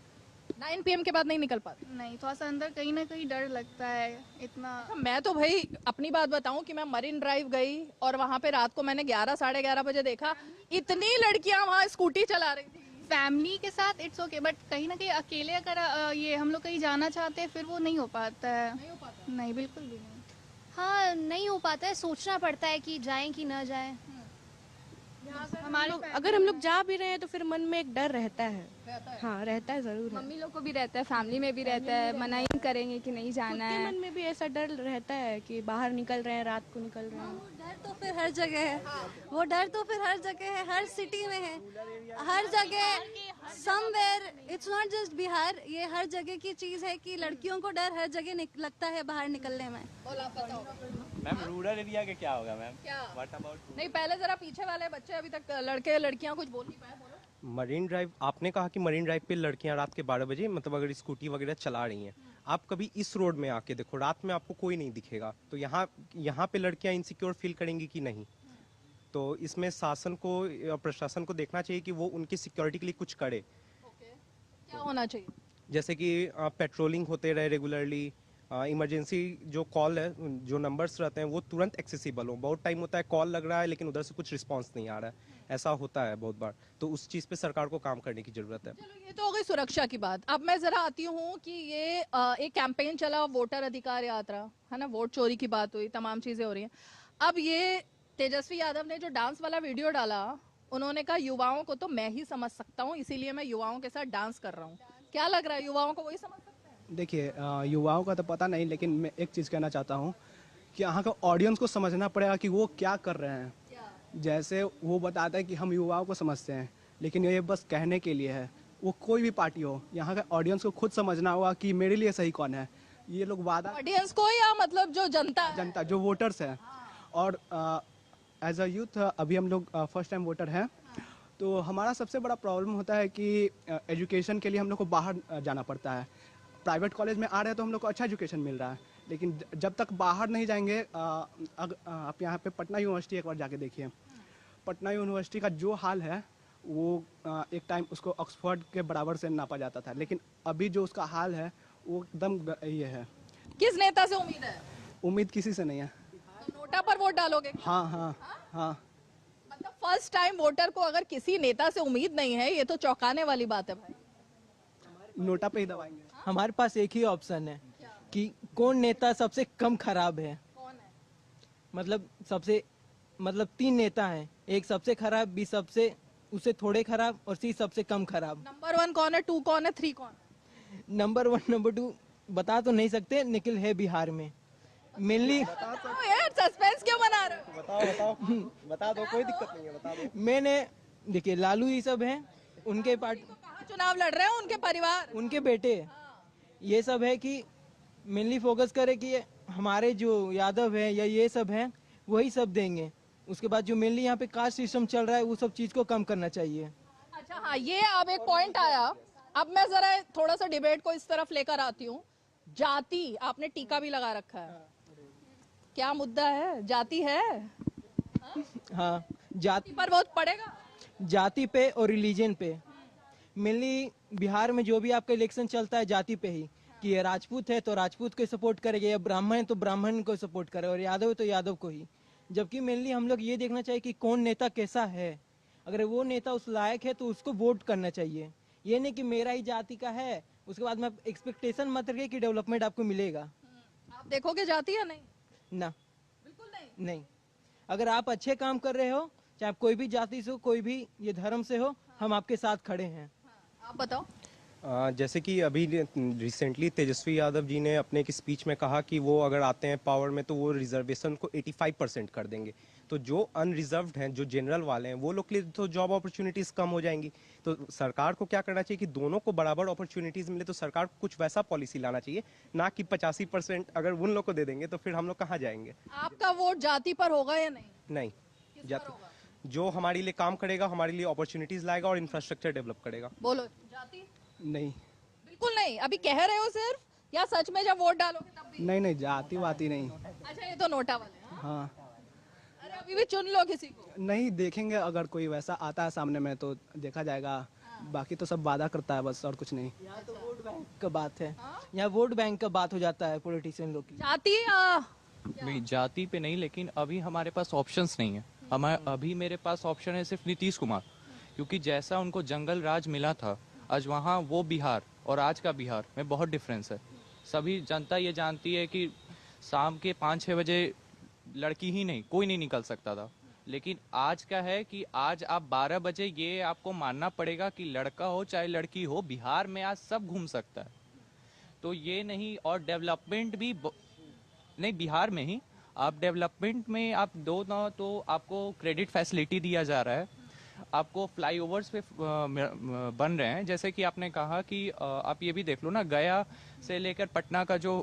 9 PM के बाद नहीं निकल पाते? नहीं, थोड़ा सा अंदर कहीं ना कहीं डर लगता है इतना। मैं तो भाई अपनी बात बताऊं कि मैं मरीन ड्राइव गई और वहां पे रात को मैंने 11 साढ़े 11 बजे देखा, इतनी लड़कियां वहां स्कूटी चला रही थी। फैमिली के साथ इट्स ओके, बट कहीं ना कहीं अकेले अगर ये हम लोग कहीं जाना चाहते हैं फिर वो नहीं हो पाता है। नहीं, बिल्कुल भी नहीं। हाँ, नहीं हो पाता है, सोचना पड़ता है कि जाएं कि ना जाएं। अगर हम लोग जा भी रहे हैं तो फिर मन में एक डर रहता है। हाँ, रहता है, जरूर है। मम्मी लोग को भी रहता है, फैमिली में भी रहता है, मना ही करेंगे कि नहीं जाना है। मन में भी ऐसा डर रहता है कि बाहर निकल रहे हैं, रात को निकल रहे हैं। डर तो फिर हर जगह है, वो डर तो फिर हर जगह है, हर सिटी में है, हर जगह somewhere. It's not just Bihar, ये हर जगह की चीज है कि लड़कियों को डर हर जगह लगता है बाहर निकलने में। मैम रूरल एरिया के क्या होगा मैम? क्या? व्हाट अबाउट नहीं, पहले जरा पीछे वाले बच्चे अभी तक लड़के लड़कियां कुछ बोल नहीं पाए, बोलो। मरीन ड्राइव, आपने कहा कि मरीन ड्राइव पे लड़कियां रात के 12 बजे मतलब अगर स्कूटी वगैरह चला रही हैं, आप कभी इस रोड में आके देखो, रात में आपको कोई नहीं दिखेगा, तो यहाँ पे लड़कियां इनसिक्योर फील करेंगी कि नहीं? तो इसमें शासन को, प्रशासन को देखना चाहिए कि वो उनकी सिक्योरिटी के लिए कुछ करे। क्या होना चाहिए? जैसे कि पेट्रोलिंग होते रहे रेगुलरली, इमरजेंसी जो कॉल है, जो नंबर्स रहते हैं वो तुरंत एक्सेसिबल हो। बहुत टाइम होता है कॉल लग रहा है लेकिन उधर से कुछ रिस्पांस नहीं आ रहा है, ऐसा होता है बहुत बार। तो उस चीज़ पे सरकार को काम करने की जरूरत है। चलो, ये तो हो गई सुरक्षा की बात। अब मैं जरा आती हूँ कि ये एक कैंपेन चला, वोटर अधिकार यात्रा, है ना, वोट चोरी की बात हुई, तमाम चीजें हो रही हैं। अब ये तेजस्वी यादव ने जो डांस वाला वीडियो डाला, उन्होंने कहा युवाओं को तो मैं ही समझ सकता हूँ, इसीलिए मैं युवाओं के साथ डांस कर रहा हूँ। क्या लग रहा है, युवाओं को वही समझ सकते हैं? देखिए, युवाओं का तो पता नहीं, लेकिन मैं एक चीज़ कहना चाहता हूँ कि यहाँ का ऑडियंस को समझना पड़ेगा कि वो क्या कर रहे हैं। जैसे वो बताता है कि हम युवाओं को समझते हैं, लेकिन ये बस कहने के लिए है। वो कोई भी पार्टी हो, यहाँ का ऑडियंस को खुद समझना होगा कि मेरे लिए सही कौन है। ये लोग वादा, ऑडियंस को या मतलब जो जनता जो वोटर्स है। और एज अ यूथ अभी हम लोग फर्स्ट टाइम वोटर हैं, तो हमारा सबसे बड़ा प्रॉब्लम होता है कि एजुकेशन के लिए हम लोग को बाहर जाना पड़ता है। प्राइवेट कॉलेज में आ रहे हैं तो हम लोग को अच्छा एजुकेशन मिल रहा है, लेकिन जब तक बाहर नहीं जाएंगे, आप यहाँ पे पटना यूनिवर्सिटी एक बार जाके देखिए। पटना यूनिवर्सिटी का जो हाल है वो एक टाइम उसको ऑक्सफोर्ड के बराबर से नापा जाता था, लेकिन अभी जो उसका हाल है वो एकदम ये है। किस नेता से उम्मीद है? उम्मीद किसी से नहीं है। तो नोटा पर वोट डालोगे? हाँ हाँ हाँ। मतलब फर्स्ट टाइम वोटर को अगर किसी नेता से उम्मीद नहीं है, ये तो चौंकाने वाली बात है भाई। नोटा पे ही दबाएंगे। हमारे पास एक ही ऑप्शन है कि कौन नेता सबसे कम खराब है। कौन है? मतलब 3 नेता हैं, एक सबसे खराब, बी सबसे उससे थोड़े खराब और सी सबसे कम खराब। नंबर 1 कौन है, 2 कौन है, 3 कौन? नंबर 1 नंबर 2 बता तो नहीं सकते, निखिल है बिहार में मेनली। यार सस्पेंस क्यों बना रहे हो? बता दो, कोई दिक्कत नहीं है, बता दो। मैंने देखिए लालू ये सब हैं, उनके पार्टी चुनाव लड़ रहे हैं, उनके परिवार, उनके बेटे, ये सब है कि मेनली फोकस करे कि हमारे जो यादव है या ये सब है वही सब देंगे। उसके बाद जो मेनली यहाँ पे कास्ट सिस्टम चल रहा है वो सब चीज को कम करना चाहिए। अच्छा हाँ, ये अब एक पॉइंट आया। अब मैं जरा थोड़ा सा डिबेट को इस तरफ लेकर आती हूँ। जाति, आपने टीका भी लगा रखा है, क्या मुद्दा है? जाति है? हाँ, जाति पर वोट पड़ेगा, जाति पे और रिलीजन पे। मेनली बिहार में जो भी आपका इलेक्शन चलता है जाति पे ही, कि ये राजपूत है तो राजपूत को सपोर्ट करेगा, या ब्राह्मण है तो ब्राह्मण को सपोर्ट करेगा, और यादव है तो यादव को ही। जबकि मेनली हम लोग ये देखना चाहिए कि कौन नेता कैसा है। अगर वो नेता उस लायक है तो उसको वोट करना चाहिए। ये नहीं कि मेरा ही जाति का है, उसके बाद में एक्सपेक्टेशन मत रखिए कि डेवलपमेंट आपको मिलेगा। आप देखोगे जाति या नहीं? ना, बिल्कुल नहीं। अगर आप अच्छे काम कर रहे हो, चाहे आप कोई भी जाति से हो, कोई भी ये धर्म से हो, हम आपके साथ खड़े हैं। आप बताओ। जैसे कि अभी रिसेंटली तेजस्वी यादव जी ने अपने एक स्पीच में कहा कि वो अगर आते हैं पावर में तो वो रिजर्वेशन को 85% कर देंगे। तो जो अनरिजर्व्ड हैं, जो जनरल वाले हैं, वो लोग के लिए तो जॉब अपॉर्चुनिटीज कम हो जाएंगी। तो सरकार को क्या करना चाहिए कि दोनों को बराबर अपॉर्चुनिटीज मिले। तो सरकार को कुछ वैसा पॉलिसी लाना चाहिए, ना कि 85% अगर उन लोग को दे देंगे तो फिर हम लोग कहाँ जाएंगे। आपका वोट जाति पर होगा या नहीं? नहीं, जो हमारे लिए काम करेगा, हमारे लिए अपॉर्चुनिटीज लाएगा और इंफ्रास्ट्रक्चर डेवलप करेगा। बोलो जाति? नहीं, बिल्कुल नहीं। अभी कह रहे हो सिर्फ, या सच में जब वोट डालोगे तब भी? नहीं, जाति वाती नहीं। अच्छा, ये तो नोटा वाले हैं। हाँ, अरे अभी भी चुन लो किसी को। नहीं, देखेंगे अगर कोई वैसा आता है सामने में तो देखा जाएगा। बाकी तो सब वादा करता है बस, और कुछ नहीं। यहाँ तो वोट बैंक का बात है, यहाँ वोट बैंक का बात हो जाता है पॉलिटिशियन लोग की। जाति नहीं, जाति पे नहीं, लेकिन अभी हमारे पास ऑप्शंस नहीं है। अभी मेरे पास ऑप्शन है सिर्फ नीतीश कुमार, क्योंकि जैसा उनको जंगल राज मिला था, आज वहाँ वो बिहार और आज का बिहार में बहुत डिफरेंस है। सभी जनता ये जानती है कि शाम के 5-6 बजे लड़की ही नहीं, कोई नहीं निकल सकता था, लेकिन आज का है कि आज आप 12 बजे ये आपको मानना पड़ेगा कि लड़का हो चाहे लड़की हो, बिहार में आज सब घूम सकता है। तो ये नहीं, और डेवलपमेंट भी नहीं, बिहार में ही आप डेवलपमेंट में आप दो ना तो आपको क्रेडिट फैसिलिटी दिया जा रहा है, आपको फ्लाईओवर्स पे बन रहे हैं। जैसे कि आपने कहा कि आप ये भी देख लो ना, गया से लेकर पटना का जो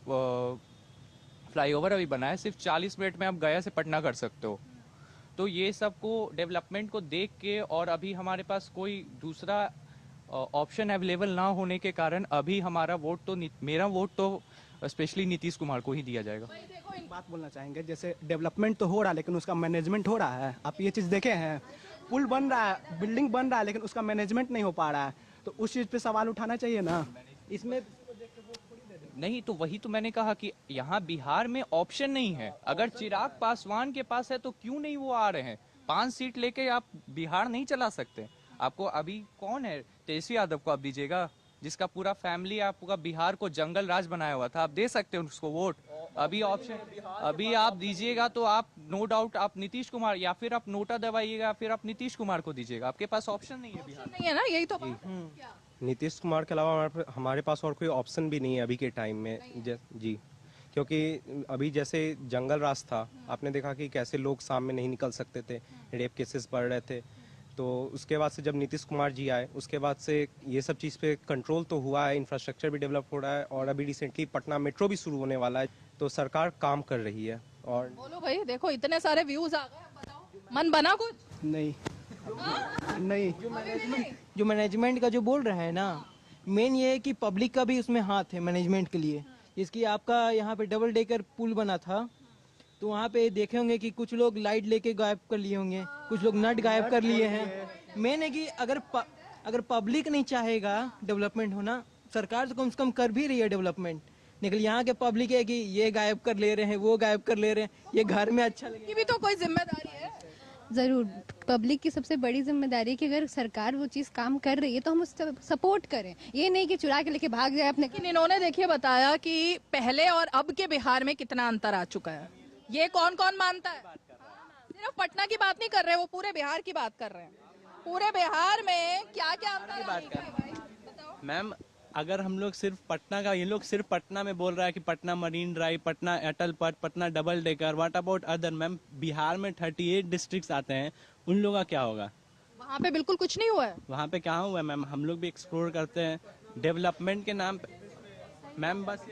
फ्लाईओवर अभी बना है, सिर्फ 40 मिनट में आप गया से पटना कर सकते हो। तो ये सब को डेवलपमेंट को देख के, और अभी हमारे पास कोई दूसरा ऑप्शन अवेलेबल ना होने के कारण अभी हमारा वोट तो, मेरा वोट तो स्पेशली नीतीश कुमार को ही दिया जाएगा। एक बात बोलना चाहेंगे, जैसे डेवलपमेंट तो हो रहा है लेकिन उसका मैनेजमेंट हो रहा है। आप ये चीज़ देखे हैं, पुल बन रहा है, बिल्डिंग बन रहा है, लेकिन उसका मैनेजमेंट नहीं हो पा रहा है। तो उस चीज़ पे सवाल उठाना चाहिए ना। इसमें नहीं, तो वही तो मैंने कहा कि यहाँ बिहार में ऑप्शन नहीं है। अगर चिराग पासवान के पास है तो क्यों नहीं वो आ रहे हैं? 5 सीट लेके आप बिहार नहीं चला सकते। आपको अभी कौन है? तेजस्वी यादव को आप दीजिएगा, जिसका पूरा फैमिली आपका बिहार को जंगल राज बनाया हुआ था, आप दे सकते हैं उसको वोट। अभी ऑप्शन, अभी आप दीजिएगा तो आप नो डाउट आप नीतीश कुमार, या फिर आप नोटा दबाइएगा, फिर आप नीतीश कुमार को दीजिएगा। आपके पास ऑप्शन नहीं है बिहार नहीं है ना, यही तो नीतीश कुमार के अलावा हमारे पास और कोई ऑप्शन भी नहीं है अभी के टाइम में। जी, क्योंकि अभी जैसे जंगल राज था, आपने देखा कि कैसे लोग सामने नहीं निकल सकते थे, रेप केसेस बढ़ रहे थे। तो उसके बाद से जब नीतीश कुमार जी आए, उसके बाद से ये सब चीज़ पे कंट्रोल तो हुआ है, इंफ्रास्ट्रक्चर भी डेवलप हो रहा है, और अभी रिसेंटली पटना मेट्रो भी शुरू होने वाला है। तो सरकार काम कर रही है। और बोलो भाई, देखो इतने सारे व्यूज आ गए, बताओ मन बना कुछ? नहीं, नहीं। जो मैनेजमेंट का जो बोल रहा है ना, मेन ये है कि पब्लिक का भी उसमें हाथ है मैनेजमेंट के लिए। जिसकी आपका यहाँ पे डबल डेकर पुल बना था, तो वहाँ पे देखे होंगे कि कुछ लोग लाइट लेके गायब कर लिए होंगे, कुछ लोग नट गायब कर लिए हैं। मेन है कि अगर पब्लिक नहीं चाहेगा डेवलपमेंट होना, सरकार तो कम से कम कर भी रही है डेवलपमेंट, लेकिन यहाँ के पब्लिक है कि ये गायब कर ले रहे हैं, वो गायब कर ले रहे हैं, ये घर में अच्छा लगे। ये भी तो कोई जिम्मेदारी है। ज़रूर, पब्लिक की सबसे बड़ी जिम्मेदारी है कि अगर सरकार वो चीज़ काम कर रही है तो हम उससे सपोर्ट करें, ये नहीं कि चुरा के लेके भाग जाए अपने। लेकिन इन्होंने देखिए बताया कि पहले और अब के बिहार में कितना अंतर आ चुका है। ये कौन कौन मानता है? सिर्फ पटना की बात नहीं कर रहे, वो पूरे बिहार की बात कर रहे हैं। पूरे बिहार में क्या क्या अंतर है? मैम, अगर हम लोग सिर्फ पटना का, ये लोग सिर्फ पटना में बोल रहा है कि पटना मरीन ड्राइव, पटना अटल पथ, Patna double decker, what about other? Ma'am, Bihar में 38 डिस्ट्रिक्ट्स आते हैं, उन लोगों का क्या होगा? वहाँ पे बिल्कुल कुछ नहीं हुआ है। वहाँ पे क्या हुआ है मैम? हम लोग भी एक्सप्लोर करते हैं डेवलपमेंट के नाम पे। मैम, बस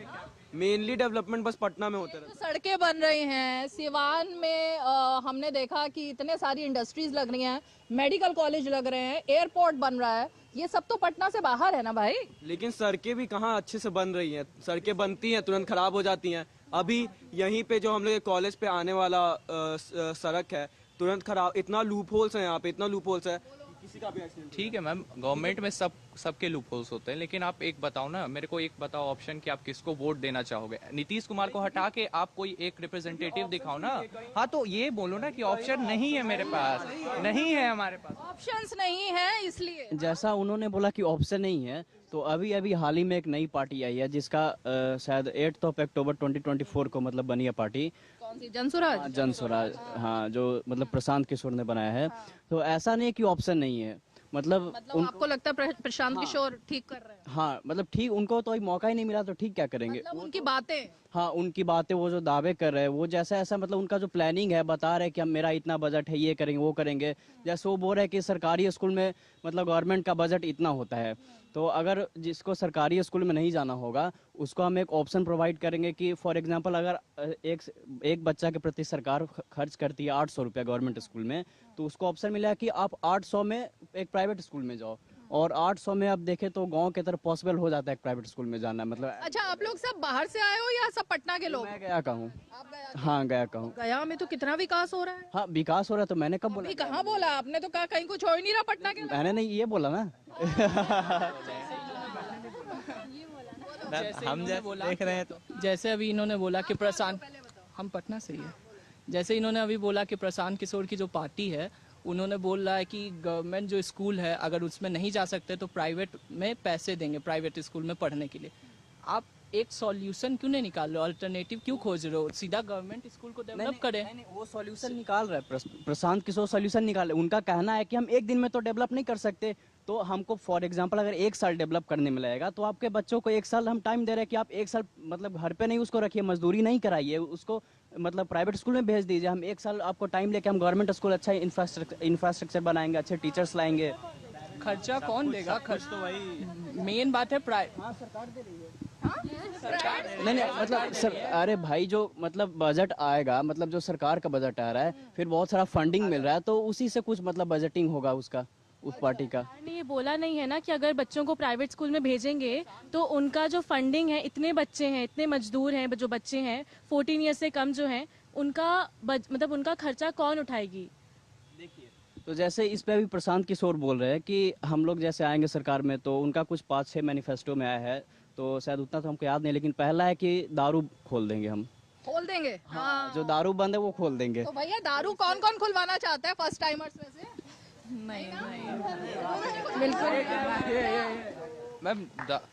मेनली डेवलपमेंट बस पटना में होता है। सड़कें बन रही हैं सिवान में, हमने देखा कि इतने सारी इंडस्ट्रीज लग रही हैं, मेडिकल कॉलेज लग रहे हैं, एयरपोर्ट बन रहा है। ये सब तो पटना से बाहर है ना भाई। लेकिन सड़कें भी कहाँ अच्छे से बन रही हैं। सड़कें बनती हैं तुरंत खराब हो जाती हैं। अभी यहीं पे जो हम लोग कॉलेज पे आने वाला सड़क है, तुरंत खराब। इतना लूप होल्स है यहाँ पे, इतना लूप होल्स है, किसी का भी एक्सीडेंट। ठीक है मैम, गवर्नमेंट में सबके लूप होल्स होते हैं, लेकिन आप एक बताओ ना, मेरे को एक बताओ ऑप्शन कि आप किसको वोट देना चाहोगे। नीतीश कुमार को हटा के आप कोई एक रिप्रेजेंटेटिव दिखाओ ना। हाँ, तो ये बोलो ना कि ऑप्शन नहीं है मेरे पास, नहीं है हमारे पास ऑप्शंस नहीं है, इसलिए। जैसा उन्होंने बोला कि ऑप्शन नहीं है, तो अभी हाल ही में एक नई पार्टी आई है जिसका शायद 8 अक्टूबर 2024 को मतलब बनी है पार्टी। कौन सी? जनसुराज। जनसुराज, हाँ, जो मतलब प्रशांत किशोर ने बनाया है। तो ऐसा नहीं है कि ऑप्शन नहीं है, मतलब आपको लगता है प्रशांत किशोर ठीक कर रहे हैं? हाँ मतलब ठीक, उनको तो मौका ही नहीं मिला तो ठीक क्या करेंगे। मतलब उनकी बातें, हाँ उनकी बातें, वो जो दावे कर रहे हैं वो जैसा ऐसा मतलब उनका जो प्लानिंग है, बता रहे हैं कि हम मेरा इतना बजट है, ये करेंगे वो करेंगे। जैसे वो बोल रहे हैं कि सरकारी स्कूल में मतलब गवर्नमेंट का बजट इतना होता है, तो अगर जिसको सरकारी स्कूल में नहीं जाना होगा उसको हम एक ऑप्शन प्रोवाइड करेंगे कि फॉर एग्जांपल अगर एक बच्चा के प्रति सरकार खर्च करती है 800 रुपया गवर्नमेंट स्कूल में, तो उसको ऑप्शन मिला कि आप 800 में एक प्राइवेट स्कूल में जाओ, और 800 में अब देखें तो गांव के तरफ पॉसिबल हो जाता है एक प्राइवेट स्कूल में जाना। मतलब अच्छा आप लोग सब बाहर से आए हो या सब पटना के लोग? मैं गया का हूँ। हाँ गया का हूँ। गया में तो कितना विकास हो रहा है। हाँ विकास हो रहा है, तो मैंने कब बोला? अभी कहाँ बोला आपने, तो कहा कहीं कुछ हो ही नहीं रहा पटना के। मैंने नहीं ये बोला ना। हम देख रहे हैं तो जैसे अभी इन्होंने बोला कि प्रशांत, हम पटना से ही है, जैसे इन्होंने अभी बोला कि प्रशांत किशोर की जो पार्टी है उन्होंने बोल रहा है कि गवर्नमेंट जो स्कूल है अगर उसमें नहीं जा सकते तो प्राइवेट में पैसे देंगे प्राइवेट स्कूल में पढ़ने के लिए। आप एक सॉल्यूशन क्यों नहीं निकाल रहे हो, अल्टरनेटिव क्यों खोज रहे हो? सीधा गवर्नमेंट स्कूल को डेवलप करें। नहीं, वो सॉल्यूशन निकाल रहा है, प्रशांत किशोर सॉल्यूशन निकाल रहे। उनका कहना है कि हम एक दिन में तो डेवलप नहीं कर सकते, तो हमको फॉर एग्जांपल अगर 1 साल डेवलप करने में लगेगा तो आपके बच्चों को 1 साल हम टाइम दे रहे हैं कि आप 1 साल मतलब घर पे नहीं उसको रखिए, मजदूरी नहीं कराइए, उसको मतलब प्राइवेट स्कूल में भेज दीजिए। हम 1 साल आपको टाइम लेके हम गवर्नमेंट स्कूल अच्छा इंफ्रास्ट्रक्चर बनाएंगे, अच्छे टीचर्स लाएंगे। खर्चा कौन देगा? खर्च तो वही मेन बात है, सरकार दे रही है। नहीं मतलब सर, अरे भाई जो मतलब बजट आएगा, मतलब जो सरकार का बजट आ रहा है, फिर बहुत सारा फंडिंग मिल रहा है, तो उसी से कुछ मतलब बजटिंग होगा उसका, उस पार्टी का। ने ये बोला नहीं है ना कि अगर बच्चों को प्राइवेट स्कूल में भेजेंगे तो उनका जो फंडिंग है, इतने बच्चे हैं, इतने मजदूर हैं, जो बच्चे हैं 14 ईयर से कम जो हैं, उनका मतलब उनका खर्चा कौन उठाएगी? तो जैसे इस पे अभी प्रशांत किशोर बोल रहे हैं कि हम लोग जैसे आएंगे सरकार में तो उनका कुछ 5-6 मैनिफेस्टो में आया है, तो शायद उतना तो हमको याद नहीं, लेकिन पहला है कि दारू खोल देंगे हम। खोल देंगे? हाँ। जो दारू बंद है वो खोल देंगे। तो भैया दारू कौन कौन खुलवाना चाहता है फर्स्ट टाइमर्स में से? मैम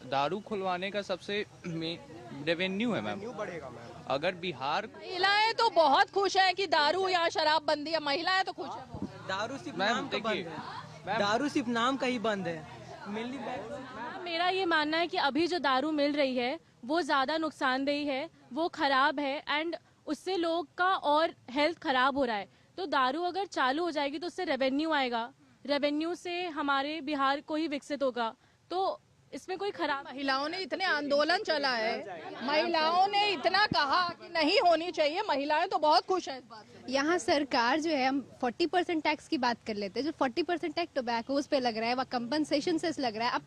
दारू खुलवाने का सबसे रेवेन्यू है मैम, अगर बिहार। महिलाएं तो बहुत खुश हैं कि दारू या शराब बंदी है, महिलाएं तो खुश हैं। दारू सिर्फ नाम का बंद है, दारू सिर्फ नाम का ही बंद है। मेरा ये मानना है कि अभी जो दारू मिल रही है वो ज़्यादा नुकसानदेही है, वो खराब है, एंड उससे लोग का और हेल्थ खराब हो रहा है। तो दारू अगर चालू हो जाएगी तो उससे रेवेन्यू आएगा, रेवेन्यू से हमारे बिहार को ही विकसित होगा, तो इसमें कोई खराब। महिलाओं ने इतने आंदोलन चला है, महिलाओं ने इतना कहा कि नहीं होनी चाहिए, महिलाएं तो बहुत खुश हैं इस बात से। यहाँ सरकार जो है, हम 40% टैक्स की बात कर लेते हैं, जो 40% टैक्स टोबैकोज पे लग रहा है, वह कंपनसेशन से लग रहा है। अब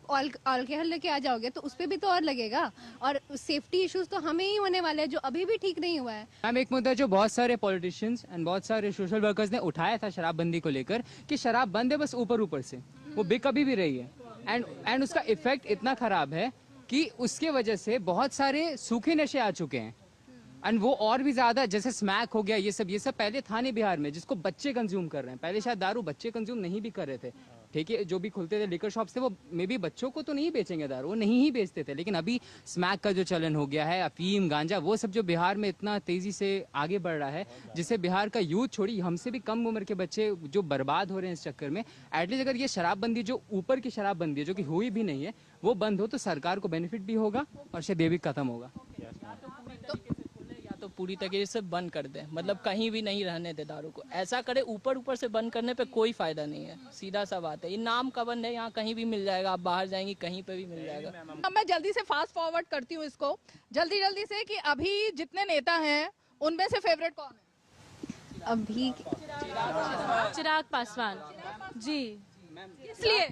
अल्कोहल लेके आ जाओगे तो उस पर भी तो और लगेगा, और सेफ्टी इश्यूज तो हमें ही होने वाले हैं जो अभी भी ठीक नहीं हुआ है। मैम एक मुद्दा जो बहुत सारे पॉलिटिशियंस एंड बहुत सारे सोशल वर्कर्स ने उठाया था शराबबंदी को लेकर कि शराब बंद है बस ऊपर ऊपर से, वो बिक कभी भी रही है, एंड उसका इफेक्ट इतना खराब है कि उसके वजह से बहुत सारे सूखे नशे आ चुके हैं, एंड वो और भी ज्यादा, जैसे स्मैक हो गया, ये सब पहले था नहीं बिहार में, जिसको बच्चे कंज्यूम कर रहे हैं। पहले शायद दारू बच्चे कंज्यूम नहीं भी कर रहे थे, ठीक है, जो भी खुलते थे लिकर शॉप्स थे वो मे बी बच्चों को तो नहीं बेचेंगे दारू, वो नहीं ही बेचते थे, लेकिन अभी स्मैक का जो चलन हो गया है, अफीम गांजा, वो सब जो बिहार में इतना तेजी से आगे बढ़ रहा है, जिससे बिहार का यूथ छोड़ी हमसे भी कम उम्र के बच्चे जो बर्बाद हो रहे हैं इस चक्कर में। एटलीस्ट अगर ये शराबबंदी जो ऊपर की शराबबंदी है जो कि हुई भी नहीं है वो बंद हो तो सरकार को बेनिफिट भी होगा और शायद ये भी खत्म होगा। तो पूरी तरीके से बंद कर दे, मतलब कहीं भी नहीं रहने दे दारू को, ऐसा करे। ऊपर ऊपर से बंद करने पे कोई फायदा नहीं है, सीधा सा बात है। ये नाम का बंद है, यहाँ कहीं भी मिल जाएगा, आप बाहर जाएंगी कहीं पे भी मिल जाएगा। अब मैं जल्दी से फास्ट फॉरवर्ड करती हूँ इसको, जल्दी से, कि अभी जितने नेता हैं उनमें से फेवरेट कौन है? अभी चिराग पासवान जी, इसलिए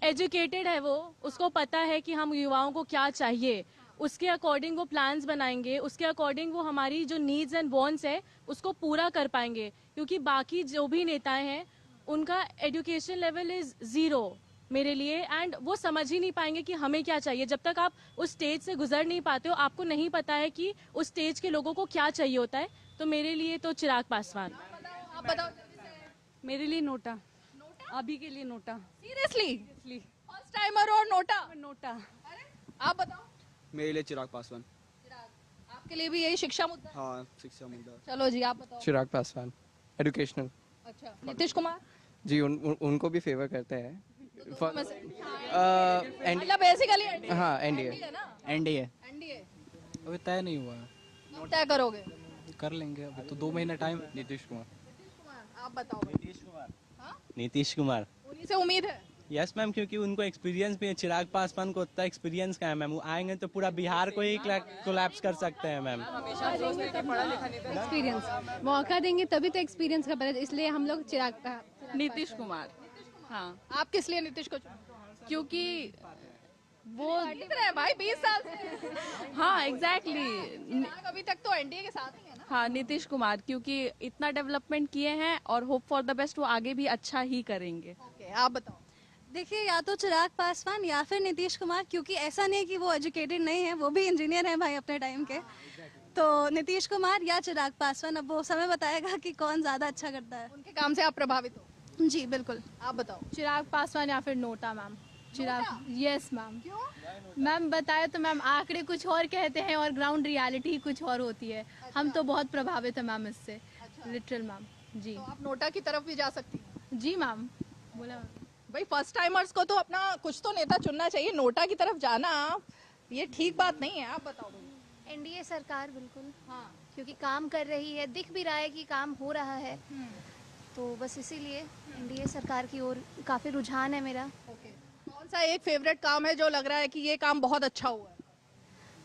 एजुकेटेड है वो, उसको पता है कि हम युवाओं को क्या चाहिए, उसके अकॉर्डिंग वो प्लान्स बनाएंगे, उसके अकॉर्डिंग वो हमारी जो नीड्स एंड वांट्स है उसको पूरा कर पाएंगे। क्योंकि बाकी जो भी नेताएं हैं उनका एजुकेशन लेवल इज 0 मेरे लिए, एंड वो समझ ही नहीं पाएंगे कि हमें क्या चाहिए। जब तक आप उस स्टेज से गुजर नहीं पाते हो, आपको नहीं पता है कि उस स्टेज के लोगों को क्या चाहिए होता है। तो मेरे लिए तो चिराग पासवान। आप बताओ। मेरे लिए नोटा, अभी के लिए नोटा। सीरियसली? फर्स्ट टाइमर और नोटा? नोटा। आप बताओ। मेरे लिए चिराग पासवान। आपके लिए भी यही शिक्षा मुद्दा? हाँ, शिक्षा मुद्दा। चलो जी आप बताओ। चिराग पासवान, एजुकेशनल। अच्छा, नीतीश कुमार? जी उनको भी फेवर करते हैं, मतलब बेसिकली हाँ एनडीए। एनडीए एनडीए अभी तय नहीं हुआ है, तय करोगे? कर लेंगे, अभी तो 2 महीना टाइम। नीतीश कुमार। आप बताओ। नीतीश कुमार। उन्हीं से उम्मीद है? यस मैम, क्योंकि उनको एक्सपीरियंस भी है। चिराग पासवान को उतना एक्सपीरियंस का है मैम, वो आएंगे तो पूरा बिहार को ही कोलैप्स कर सकते हैं मैम। एक्सपीरियंस मौका देंगे तभी तो एक्सपीरियंस का पता, इसलिए हम लोग चिराग नीतीश कुमार। हाँ, आप किस लिए नीतीश को चुने? क्योंकि वो रहे भाई 20 साल से। हाँ एग्जैक्टली। अभी तक तो एनडीए के साथ ही है ना। हाँ, नीतीश कुमार, क्योंकि इतना डेवलपमेंट किए हैं और होप फॉर द बेस्ट, वो आगे भी अच्छा ही करेंगे। आप बताओ। देखिए, या तो चिराग पासवान या फिर नीतीश कुमार, क्योंकि ऐसा नहीं है कि वो एजुकेटेड नहीं है, वो भी इंजीनियर हैं भाई अपने टाइम के। तो नीतीश कुमार या चिराग पासवान, अब वो समय बताएगा कि कौन ज़्यादा अच्छा करता है। उनके काम से आप प्रभावित हो? जी बिल्कुल। आप बताओ। चिराग पासवान या फिर नोटा मैम। चिराग, यस मैम। मैम बताए तो मैम आंकड़े कुछ और कहते हैं और ग्राउंड रियलिटी कुछ और होती है। हम तो बहुत प्रभावित है मैम इससे, लिटरल मैम। जी, तो आप नोटा की तरफ भी जा सकती हैं। जी मैम, बोला भाई फर्स्ट टाइमर्स को तो अपना कुछ तो नेता चुनना चाहिए, नोटा की तरफ जाना ये ठीक बात नहीं है। आप बताओ। एनडीए सरकार बिल्कुल, हाँ, क्योंकि काम कर रही है, दिख भी रहा है कि काम हो रहा है, तो बस इसीलिए एनडीए सरकार की ओर काफ़ी रुझान है मेरा। कौन सा एक फेवरेट काम है जो लग रहा है कि ये काम बहुत अच्छा हुआ है?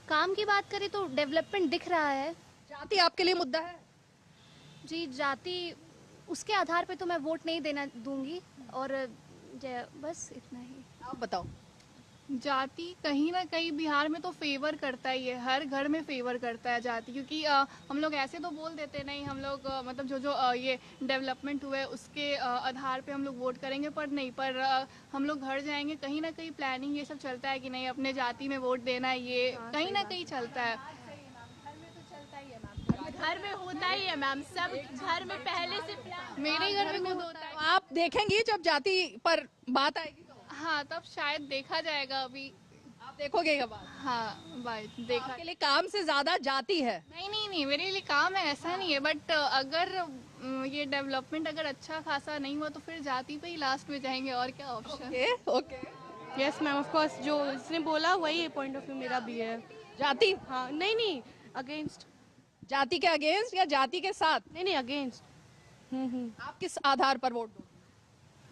काम की बात करें तो डेवलपमेंट दिख रहा है। जाति आपके लिए मुद्दा है? जी, जाति उसके आधार पे तो मैं वोट नहीं देना दूंगी, और बस इतना ही। आप बताओ। जाति कहीं ना कहीं बिहार में तो फेवर करता ही है, हर घर में फेवर करता है जाति, क्योंकि हम लोग ऐसे तो बोल देते नहीं, हम लोग मतलब जो ये डेवलपमेंट हुआ है उसके आधार पे हम लोग वोट करेंगे, पर नहीं, पर हम लोग घर जाएंगे कहीं ना कहीं प्लानिंग ये सब चलता है कि नहीं अपने जाति में वोट देना है, ये कहीं ना कहीं चलता है। घर में होता ही है मैम, सब घर में पहले से मेरे घर में खुद होता है। आप देखेंगी जब जाति पर बात आएगी तो? हाँ, तब शायद देखा जाएगा। अभी आप देखोगे क्या बात? हाँ भाई, देखा। आपके लिए काम से ज्यादा जाति है? नहीं, मेरे लिए काम है ऐसा नहीं है, बट अगर ये डेवलपमेंट अगर अच्छा खासा नहीं हुआ तो फिर जाति पे ही लास्ट में जाएंगे, और क्या option. Okay. Yes ma'am, of course जो इसने बोला वही पॉइंट ऑफ व्यू मेरा भी है। जाति? हाँ, नहीं अगेंस्ट। जाति के अगेंस्ट या जाति के साथ? नहीं अगेंस्ट। आप किस आधार पर वोट दो?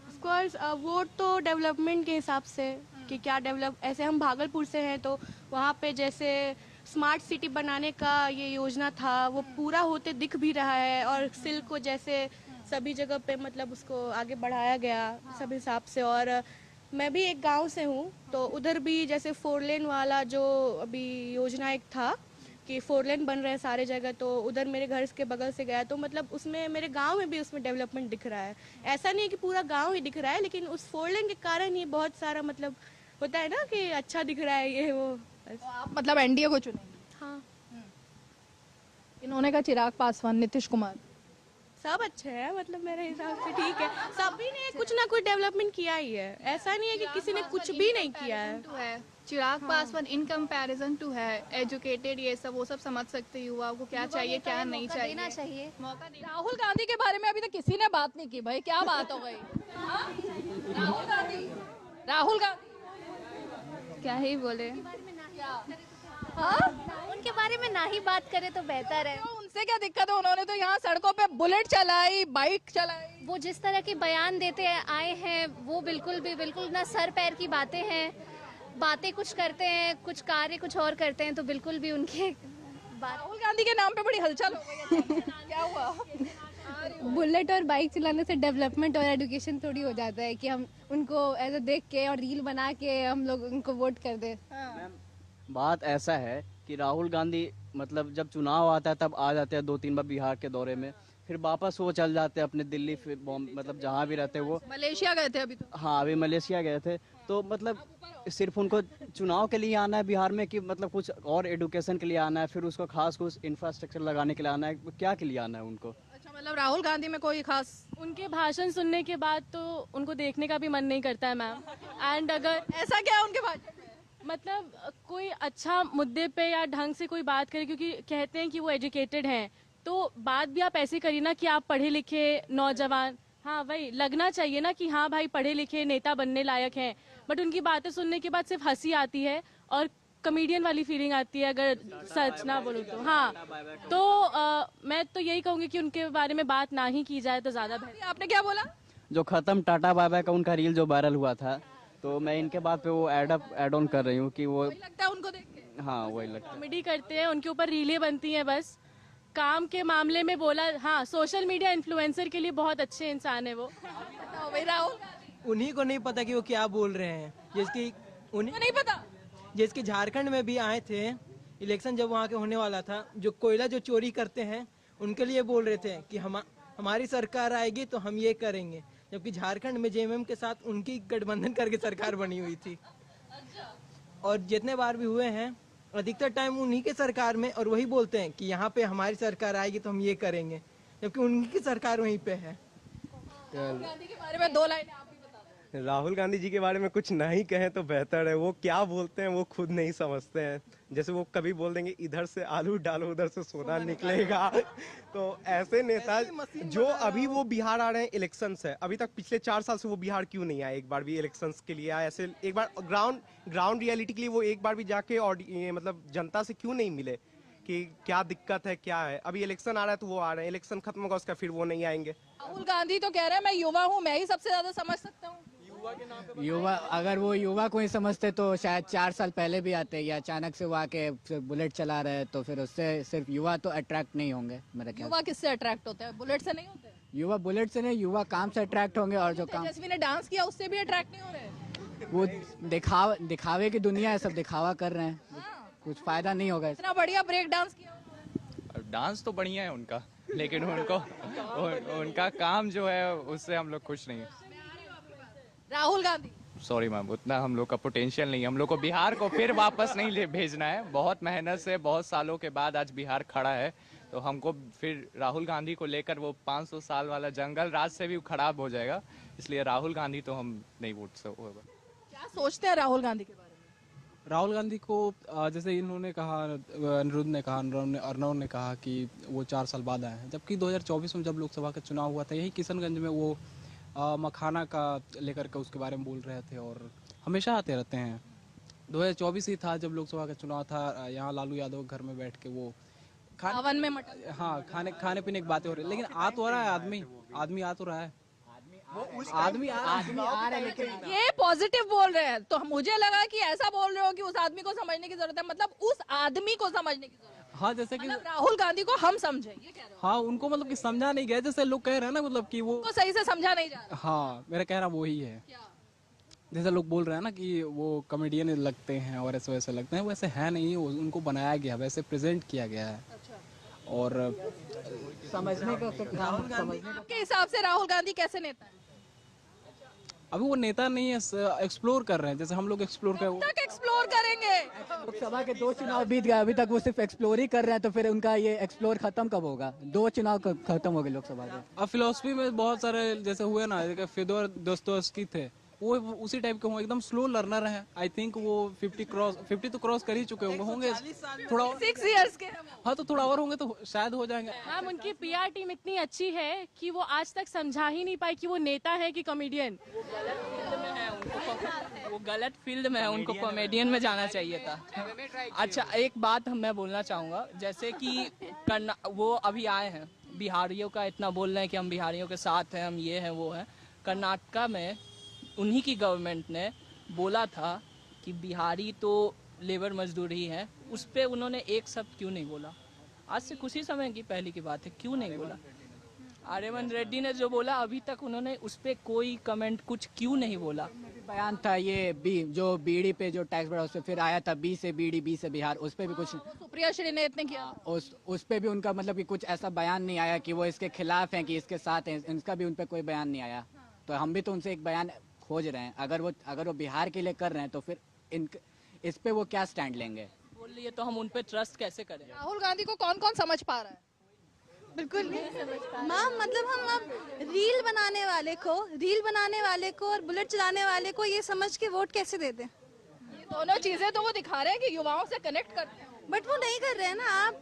ऑफ कोर्स वोट तो डेवलपमेंट के हिसाब से कि क्या डेवलप, ऐसे हम भागलपुर से हैं तो वहाँ पे जैसे स्मार्ट सिटी बनाने का ये योजना था वो पूरा होते दिख भी रहा है, और सिल्क को जैसे सभी जगह पे मतलब उसको आगे बढ़ाया गया सब हिसाब से। और मैं भी एक गांव से हूँ तो उधर भी जैसे 4 लेन वाला जो अभी योजना एक था कि 4 लेन बन रहे हैं सारे जगह, तो उधर मेरे घर के बगल से गया तो मतलब उसमें मेरे गांव में भी उसमें डेवलपमेंट दिख रहा है। ऐसा नहीं है कि पूरा गांव ही दिख रहा है, लेकिन उस 4 लेन के कारण ही बहुत सारा मतलब होता है ना कि अच्छा दिख रहा है ये वो। तो आप मतलब एनडीए को चुनेंगे? हाँ। इन्होंने कहा चिराग पासवान, नीतीश कुमार, सब अच्छे हैं, मतलब मेरे हिसाब से ठीक है। सभी ने कुछ ना कुछ डेवलपमेंट किया ही है, ऐसा नहीं है कि किसी ने कुछ भी नहीं किया है। Chirag Paswan in comparison to है एजुकेटेड, ये सब वो सब समझ सकते हैं युवा को क्या चाहिए क्या नहीं चाहिए। देना चाहिए मौका देना। राहुल गांधी के बारे में अभी तक किसी ने बात नहीं की भाई, क्या बात हो गई? राहुल गांधी क्या ही बोले, उनके बारे में ना ही बात करें तो बेहतर है। तो उनसे क्या दिक्कत है? उन्होंने तो यहाँ सड़कों पे बुलेट चलाई, बाइक चलाई। वो जिस तरह के बयान देते आए हैं वो बिल्कुल ना सर पैर की बातें हैं, बातें कुछ करते हैं, कुछ कार्य कुछ और करते हैं, तो बिल्कुल भी उनके राहुल गांधी के नाम पे बड़ी हलचल हो गई है। क्या हुआ? बुलेट और बाइक चलाने से डेवलपमेंट और एजुकेशन थोड़ी हो जाता है कि हम उनको ऐसा देख के और रील बना के हम लोग उनको वोट कर दे। बात ऐसा है कि राहुल गांधी मतलब जब चुनाव आता है तब आ जाते हैं 2-3 बार बिहार के दौरे में, फिर वापस वो चल जाते हैं अपने दिल्ली, फिर मतलब जहाँ भी रहते हैं वो। मलेशिया गए थे अभी तो? हाँ, अभी मलेशिया गए थे। तो मतलब सिर्फ उनको चुनाव के लिए आना है बिहार में कि मतलब कुछ और एडुकेशन के लिए आना है, फिर उसको खास कुछ इंफ्रास्ट्रक्चर लगाने के लिए आना है, क्या के लिए आना है उनको? अच्छा, मतलब राहुल गांधी में कोई खास? उनके भाषण सुनने के बाद तो उनको देखने का भी मन नहीं करता है मैम। एंड अगर ऐसा क्या है उनके भाषण में? मतलब कोई अच्छा मुद्दे पे या ढंग से कोई बात करे, क्योंकि कहते हैं कि वो एजुकेटेड हैं, तो बात भी आप ऐसे करिए ना कि आप पढ़े लिखे नौजवान, हाँ वही लगना चाहिए ना कि हाँ भाई पढ़े लिखे नेता बनने लायक हैं, बट उनकी बातें सुनने के बाद सिर्फ हंसी आती है और कॉमेडियन वाली फीलिंग आती है, अगर सच ना बोलूँ तो। हाँ तो मैं तो यही कहूँगी कि उनके बारे में बात ना ही की जाए तो ज़्यादा बेहतर। आपने क्या बोला? जो खत्म टाटा बाय बाय का उनका रील जो वायरल हुआ था, तो मैं इनके बाद पे वो ऐड ऑन कर रही हूँ कि वो लगता है उनको देख के? हाँ वही लगता है। कॉमेडी करते हैं, उनके ऊपर रीलें बनती हैं बस। काम के मामले में बोला, हाँ सोशल मीडिया इन्फ्लुएंसर के लिए बहुत अच्छे इंसान है वो। राहुल उन्हीं को नहीं पता कि वो क्या बोल रहे हैं, जिसकी उन्हीं नहीं पता, जिसके झारखंड में भी आए थे इलेक्शन जब वहाँ के होने वाला था, जो कोयला जो चोरी करते हैं उनके लिए बोल रहे थे कि हमारी सरकार आएगी तो हम ये करेंगे, जबकि झारखंड में जेएमएम के साथ उनकी गठबंधन करके सरकार बनी हुई थी। और जितने बार भी हुए हैं अधिकतर टाइम उन्हीं के सरकार में, और वही बोलते हैं कि यहाँ पे हमारी सरकार आएगी तो हम ये करेंगे, जबकि उनकी सरकार वहीं पे है। गांधी के बारे में 2 लाइनें आप भी बता दें। राहुल गांधी जी के बारे में कुछ नहीं कहें तो बेहतर है। वो क्या बोलते हैं वो खुद नहीं समझते हैं। जैसे वो कभी बोल देंगे इधर से आलू डालो उधर से सोना निकलेगा। तो ऐसे नेता जो अभी वो बिहार आ रहे हैं इलेक्शन से, अभी तक पिछले 4 साल से वो बिहार क्यों नहीं आए, एक बार भी इलेक्शंस के लिए आए, ऐसे एक बार ग्राउंड रियलिटी के लिए वो एक बार भी जाके और मतलब जनता से क्यों नहीं मिले कि क्या दिक्कत है क्या है। अभी इलेक्शन आ रहा है तो वो आ रहे हैं, इलेक्शन खत्म होगा उसका फिर वो नहीं आएंगे। राहुल गांधी तो कह रहे हैं मैं युवा हूँ, मैं ही सबसे ज्यादा समझ सकता हूँ। युवा, अगर वो युवा को ही समझते तो शायद 4 साल पहले भी आते, या अचानक से वो आके बुलेट चला रहे तो फिर उससे सिर्फ युवा तो अट्रैक्ट नहीं होंगे मेरे ख्याल। युवा किससे अट्रैक्ट होते हैं? बुलेट से नहीं होते? युवा बुलेट से नहीं, युवा काम से अट्रैक्ट होंगे। और जो काम तेजस्वी ने डांस किया उससे भी अट्रैक्ट नहीं हो रहे? वो दिखावे की दुनिया है, सब दिखावा कर रहे हैं, कुछ फायदा नहीं होगा। इतना बढ़िया ब्रेक डांस किया। डांस तो बढ़िया है उनका, लेकिन उनका काम जो है उससे हम लोग खुश नहीं है। राहुल गांधी सॉरी मैम, उतना हम लोग का पोटेंशियल नहीं है। हम लोग को बिहार को फिर वापस नहीं ले भेजना है। बहुत मेहनत से बहुत सालों के बाद आज बिहार खड़ा है, तो हमको फिर राहुल गांधी को लेकर वो 500 साल वाला जंगल राज से भी खराब हो जाएगा। इसलिए राहुल गांधी तो हम नहीं वोट से होगा। क्या सोचते हैं राहुल गांधी के बारे में? राहुल गांधी को जैसे इन्होंने कहा, अनिरुद्ध ने कहा, अर्नव ने कहा कि वो 4 साल बाद आए हैं, जबकि 2024 में जब लोकसभा का चुनाव हुआ था यही किशनगंज में वो मखाना का लेकर के उसके बारे में बोल रहे थे और हमेशा आते रहते हैं। 2024 ही था जब लोकसभा का चुनाव था, यहाँ लालू यादव घर में बैठ के वो खाने पीने की बातें हो रही है, लेकिन आ तो रहा है आदमी आ तो रहा है। आदमी आ रहा है, लेकिन ये पॉजिटिव बोल रहे हैं, तो मुझे लगा कि ऐसा बोल रहे हो कि उस आदमी को समझने की जरूरत है, मतलब उस आदमी को समझने की जरूरत है। हाँ, जैसे कि मतलब राहुल गांधी को हम समझे, ये कह रहे हो? हाँ, उनको मतलब कि समझा नहीं गया, जैसे लोग कह रहे हैं ना, मतलब कि वो सही से समझा नहीं जा रहा। हाँ, मेरा कहना वो ही है। जैसे लोग बोल रहे हैं ना कि वो कॉमेडियन लगते हैं और ऐसे वैसे लगते हैं, वैसे है नहीं, उनको बनाया गया, वैसे प्रेजेंट किया गया है। और समझने का आपके हिसाब से राहुल गांधी कैसे नेता है? अभी वो नेता नहीं है, एक्सप्लोर कर रहे हैं, जैसे हम लोग एक्सप्लोर एक्सप्लोर करेंगे। लोकसभा के 2 चुनाव बीत गए, अभी तक वो सिर्फ एक्सप्लोर ही कर रहे हैं, तो फिर उनका ये एक्सप्लोर खत्म कब होगा? 2 चुनाव खत्म हो गए लोकसभा के। अब फिलोसफी में बहुत सारे जैसे हुए ना, फियोदोर दोस्तोयेव्स्की थे, वो उसी टाइप के होंगे, एकदम स्लो लर्नर है। आई थिंक वो 50 तो क्रॉस कर ही चुके होंगे थोड़ा 6 इयर्स के। हाँ, तो थोड़ा और होंगे तो शायद हो जाएंगे। हाँ, उनकी पीआर टीम इतनी अच्छी है कि वो आज तक समझा ही नहीं पाई कि वो नेता है कि कॉमेडियन। वो गलत फील्ड में है, उनको कॉमेडियन में जाना चाहिए था। अच्छा, एक बात मैं बोलना चाहूँगा, जैसे कि वो अभी आए हैं, बिहारियों का इतना बोल रहे हैं कि हम बिहारियों के साथ हैं, हम ये हैं वो हैं। कर्नाटका में उन्हीं की गवर्नमेंट ने बोला था कि बिहारी तो लेबर मजदूर ही है, उस पर उन्होंने एक शब्द क्यों नहीं बोला? आज से कुछ ही समय की पहले की बात है, क्यों नहीं बोला? आर्यवन रेड्डी ने जो बोला, अभी तक उन्होंने उस पर कोई कमेंट कुछ क्यों नहीं बोला? बयान था ये जो बीड़ी पे जो टैक्स बढ़ा, उससे फिर आया था बी से बीड़ी, बी से बिहार, उस पे भी कुछ सुप्रिया श्री ने इतने किया, उस पे भी उनका मतलब कि कुछ ऐसा बयान नहीं आया कि वो इसके खिलाफ हैं कि इसके साथ हैं, इनका भी उन पे कोई बयान नहीं आया। तो हम भी तो उनसे एक बयान खोज रहे हैं। अगर वो बिहार के लिए कर रहे हैं तो फिर इस पे वो क्या स्टैंड लेंगे? बोल रही है तो हम उन पे ट्रस्ट कैसे करें? राहुल गांधी को कौन कौन समझ पा रहा है? बिल्कुल मैम, मतलब हम अब रील बनाने वाले को और बुलेट चलाने वाले को ये समझ के वोट कैसे दे दें? ये दोनों चीजें तो वो दिखा रहे हैं कि युवाओं से कनेक्ट करते हैं, बट वो नहीं कर रहे हैं ना। आप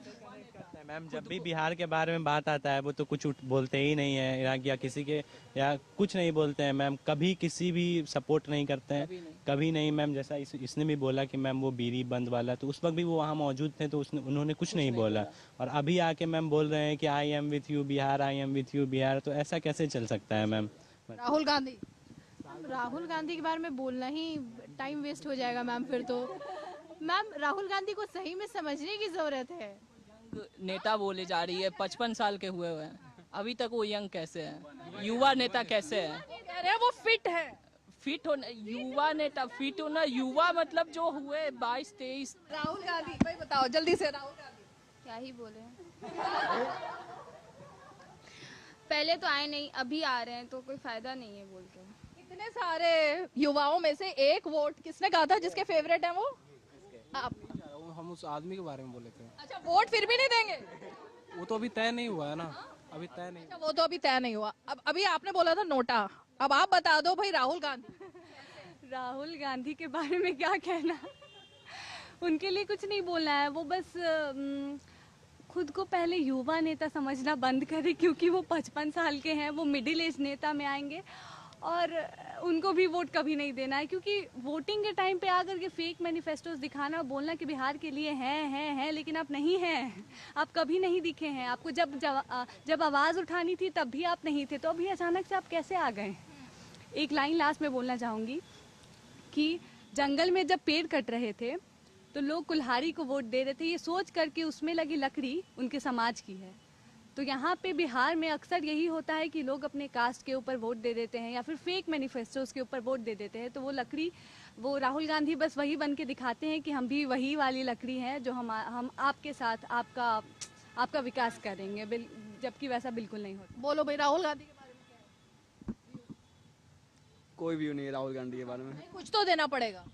मैम जब भी बिहार के बारे में बात आता है वो तो कुछ बोलते ही नहीं है, या किसी के या कुछ नहीं बोलते हैं मैम, कभी किसी भी सपोर्ट नहीं करते हैं, कभी नहीं मैम। जैसा इसने भी बोला कि मैम वो बीड़ी बंद वाला, तो उस वक्त भी वो वहाँ मौजूद थे तो उन्होंने कुछ नहीं बोला, और अभी आके मैम बोल रहे हैं कि I am with you Bihar, I am with you Bihar. तो ऐसा कैसे चल सकता है मैम? राहुल गांधी राहुल गांधी के बारे में बोलना ही टाइम वेस्ट हो जाएगा मैम। फिर तो मैम राहुल गांधी को सही में समझने की जरूरत है। नेता बोले जा रही है, 55 साल के हुए हैं, अभी तक वो यंग कैसे है? युवा नेता कैसे है? कह रहे हैं वो फिट है। फिट होना, युवा नेता फिट होना, युवा मतलब जो हुए 22-23। राहुल गांधी भाई बताओ जल्दी से, राहुल गांधी क्या ही बोले। पहले तो आए नहीं, अभी आ रहे हैं तो कोई फायदा नहीं है बोल के। इतने सारे युवाओं में से एक वोट किसने कहा था जिसके फेवरेट है वो? आप। हम उस आदमी के बारे में बोले थे। अच्छा, वोट फिर भी नहीं देंगे? वो तो अभी तय नहीं हुआ है ना, अभी तय नहीं। अच्छा, वो तो अभी तय नहीं हुआ। अब अभी आपने बोला था नोटा, अब आप बता दो भाई राहुल गांधी। राहुल गांधी के बारे में क्या कहना, उनके लिए कुछ नहीं बोलना है। वो बस खुद को पहले युवा नेता समझना बंद करे, क्योंकि वो 55 साल के हैं, वो मिडिल एज नेता में आएंगे और उनको भी वोट कभी नहीं देना है। क्योंकि वोटिंग के टाइम पे आकर के फेक मैनिफेस्टोस दिखाना, बोलना कि बिहार के लिए हैं, लेकिन आप नहीं हैं, आप कभी नहीं दिखे हैं। आपको जब आवाज़ उठानी थी तब भी आप नहीं थे, तो अभी अचानक से आप कैसे आ गए? एक लाइन लास्ट में बोलना चाहूँगी कि जंगल में जब पेड़ कट रहे थे तो लोग कुल्हाड़ी को वोट दे रहे थे, ये सोच करके उसमें लगी लकड़ी उनके समाज की है। तो यहाँ पे बिहार में अक्सर यही होता है कि लोग अपने कास्ट के ऊपर वोट दे देते हैं या फिर फेक मैनिफेस्टोस के ऊपर वोट दे देते हैं। तो वो लकड़ी, वो राहुल गांधी बस वही बन के दिखाते हैं कि हम भी वही वाली लकड़ी हैं जो हम आपके साथ आपका विकास करेंगे, जबकि वैसा बिल्कुल नहीं होता। बोलो भाई राहुल गांधी के बारे में क्या? कोई व्यू नहीं है राहुल गांधी के बारे में। कुछ तो देना पड़ेगा।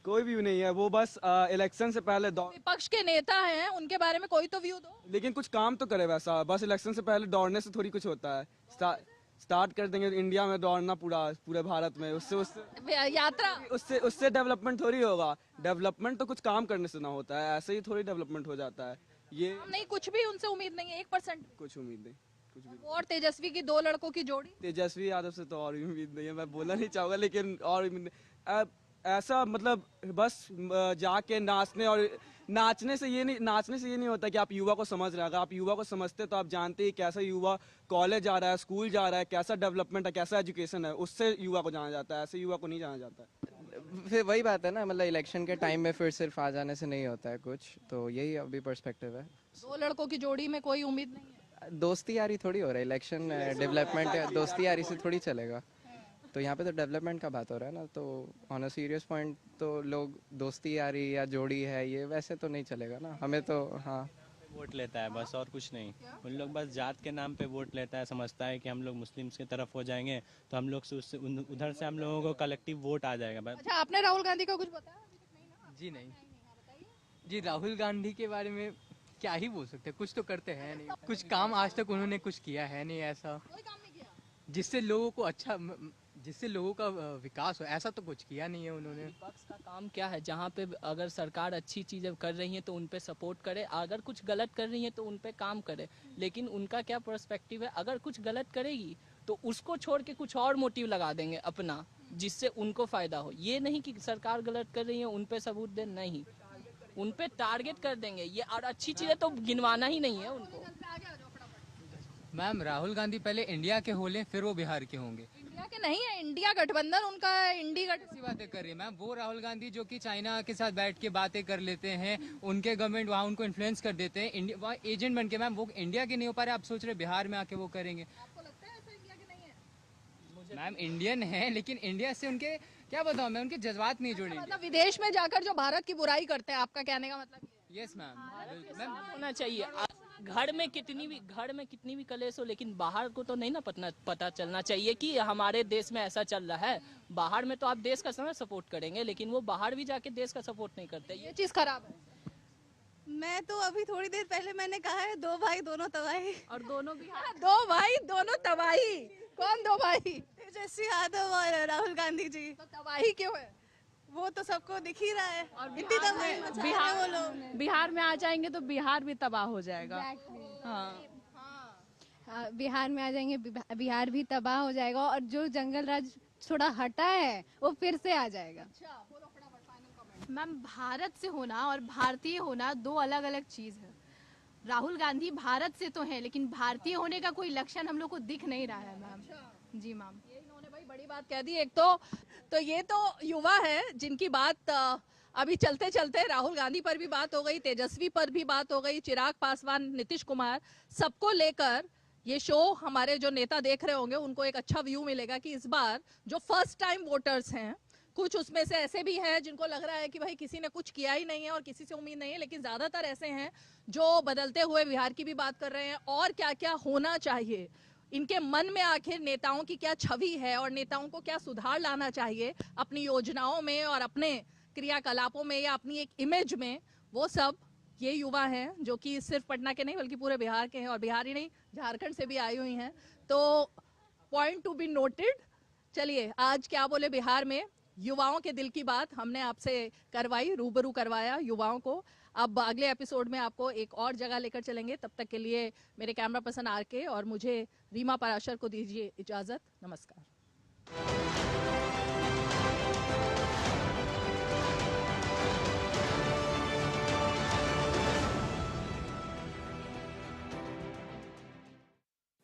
कोई व्यू नहीं है, वो बस इलेक्शन से पहले विपक्ष के नेता हैं, उनके बारे में कोई तो व्यू दो। लेकिन कुछ काम तो करे वैसा, बस इलेक्शन से पहले दौड़ने से थोड़ी कुछ होता है। स्टार्ट कर देंगे इंडिया में दौड़ना पूरे भारत में, उससे यात्रा, उससे डेवलपमेंट थोड़ी होगा। डेवलपमेंट तो कुछ काम करने से ना होता है, ऐसे ही थोड़ी डेवलपमेंट हो जाता है। ये नहीं, कुछ भी उनसे उम्मीद नहीं है, 1%। कुछ उम्मीद नहीं, कुछ भी। और तेजस्वी की 2 लड़कों की जोड़ी, तेजस्वी यादव से तो और भी उम्मीद नहीं है, मैं बोलना नहीं चाहूंगा, लेकिन और ऐसा मतलब बस जाके नाचने से ये नहीं होता कि आप युवा को समझ रहे हैं। अगर आप युवा को समझते तो आप जानते ही कैसा युवा कॉलेज जा रहा है, स्कूल जा रहा है, कैसा डेवलपमेंट है, कैसा एजुकेशन है, उससे युवा को जाना जाता है, ऐसे युवा को नहीं जाना जाता है। फिर वही बात है ना, मतलब इलेक्शन के टाइम में फिर सिर्फ आ जाने से नहीं होता है कुछ, तो यही अभी पर्सपेक्टिव है। 2 लड़कों की जोड़ी में कोई उम्मीद नहीं है। दोस्ती यारी थोड़ी हो रहा है, इलेक्शन डेवलपमेंट दोस्ती यारी से थोड़ी चलेगा। तो यहाँ पे तो डेवलपमेंट का बात हो रहा है ना, तो ऑन अ सीरियस पॉइंट तो लोग दोस्ती यारी या जोड़ी है ये वैसे तो नहीं चलेगा ना, हमें तो। हाँ, वोट लेता है बस, और कुछ नहीं। उन लोग बस जात के नाम पे वोट लेता है, समझता है कि हम लोग मुस्लिम्स की तरफ हो जाएंगे तो हम लोग से उससे उधर से हम लोगों को कलेक्टिव वोट आ जाएगा बस। अच्छा, आपने राहुल गांधी का कुछ बताया? जी नहीं जी, राहुल गांधी के बारे में क्या ही बोल सकते हैं, कुछ तो करते हैं नहीं, कुछ काम आज तक उन्होंने कुछ किया है नहीं ऐसा जिससे लोगों का विकास हो, ऐसा तो कुछ किया नहीं है उन्होंने। विपक्ष का काम क्या है? जहाँ पे अगर सरकार अच्छी चीजें कर रही है तो उन पे सपोर्ट करे, अगर कुछ गलत कर रही है तो उन पे काम करे। लेकिन उनका क्या पर्सपेक्टिव है, अगर कुछ गलत करेगी तो उसको छोड़ के कुछ और मोटिव लगा देंगे अपना, जिससे उनको फायदा हो। ये नहीं कि सरकार गलत कर रही है उन पे सबूत दे, नहीं, उन पे टारगेट कर देंगे ये। और अच्छी चीजें तो गिनवाना ही नहीं है उनको। मैम राहुल गांधी पहले इंडिया के होले, फिर वो बिहार के होंगे। इंडिया के नहीं है, इंडिया गठबंधन उनका है, इंडी गठबंधन बातें कर रही है मैम। वो राहुल गांधी जो कि चाइना के साथ बैठ के बातें कर लेते हैं, उनके गवर्नमेंट वहाँ उनको इन्फ्लुएंस कर देते हैं, वहाँ एजेंट बन के। मैम वो इंडिया के नहीं हो पा रहे, आप सोच रहे बिहार में आके वो करेंगे। आपको लगता है ऐसा इंडिया के नहीं है? मैम इंडियन है, लेकिन इंडिया से उनके क्या बताऊँ मैं, उनके जज्बात नहीं जुड़े। मतलब विदेश में जाकर जो भारत की बुराई करते हैं, आपका कहने का मतलब? यस मैम, होना चाहिए। घर में कितनी भी कलेश हो, लेकिन बाहर को तो नहीं ना पता चलना चाहिए कि हमारे देश में ऐसा चल रहा है। बाहर में तो आप देश का समय सपोर्ट करेंगे, लेकिन वो बाहर भी जाके देश का सपोर्ट नहीं करते। ये चीज खराब है। मैं तो अभी थोड़ी देर पहले मैंने कहा है 2 भाई दोनों तबाही, और दोनों भी 2 भाई दोनों तबाही। कौन 2 भाई? तेजस्वी यादव और राहुल गांधी जी। तो तबाही क्यों है? वो तो सबको दिख ही रहा है। इतनी तबाही मचा रहे हैं वो लोग। बिहार में आ जाएंगे तो बिहार भी तबाह हो जाएगा। हाँ, बिहार में आ जाएंगे, बिहार भी तबाह हो जाएगा और जो जंगल राज थोड़ा हटा है वो फिर से आ जाएगा। मैम, भारत से होना और भारतीय होना दो अलग अलग चीज है। राहुल गांधी भारत से तो हैं, लेकिन भारतीय होने का कोई लक्षण हम लोग को दिख नहीं रहा है मैम। जी मैम, ये इन्होंने भाई बड़ी बात कह दी। एक तो ये तो युवा है जिनकी बात अभी चलते चलते राहुल गांधी पर भी बात हो गई, तेजस्वी पर भी बात हो गई, चिराग पासवान, नीतीश कुमार, सबको लेकर ये शो हमारे जो नेता देख रहे होंगे उनको एक अच्छा व्यू मिलेगा कि इस बार जो फर्स्ट टाइम वोटर्स हैं, कुछ उसमें से ऐसे भी हैं जिनको लग रहा है कि भाई किसी ने कुछ किया ही नहीं है और किसी से उम्मीद नहीं है, लेकिन ज्यादातर ऐसे हैं जो बदलते हुए बिहार की भी बात कर रहे हैं और क्या क्या होना चाहिए, इनके मन में आखिर नेताओं की क्या छवि है और नेताओं को क्या सुधार लाना चाहिए अपनी योजनाओं में और अपने क्रियाकलापों में या अपनी एक इमेज में, वो सब ये युवा हैं जो कि सिर्फ पटना के नहीं बल्कि पूरे बिहार के हैं और बिहार ही नहीं झारखंड से भी आई हुई हैं। तो पॉइंट टू बी नोटेड। चलिए, आज क्या बोले बिहार में युवाओं के दिल की बात हमने आपसे करवाई, रूबरू करवाया युवाओं को। अब अगले एपिसोड में आपको एक और जगह लेकर चलेंगे। तब तक के लिए मेरे कैमरा पर्सन आरके और मुझे रीमा पराशर को दीजिए इजाजत। नमस्कार।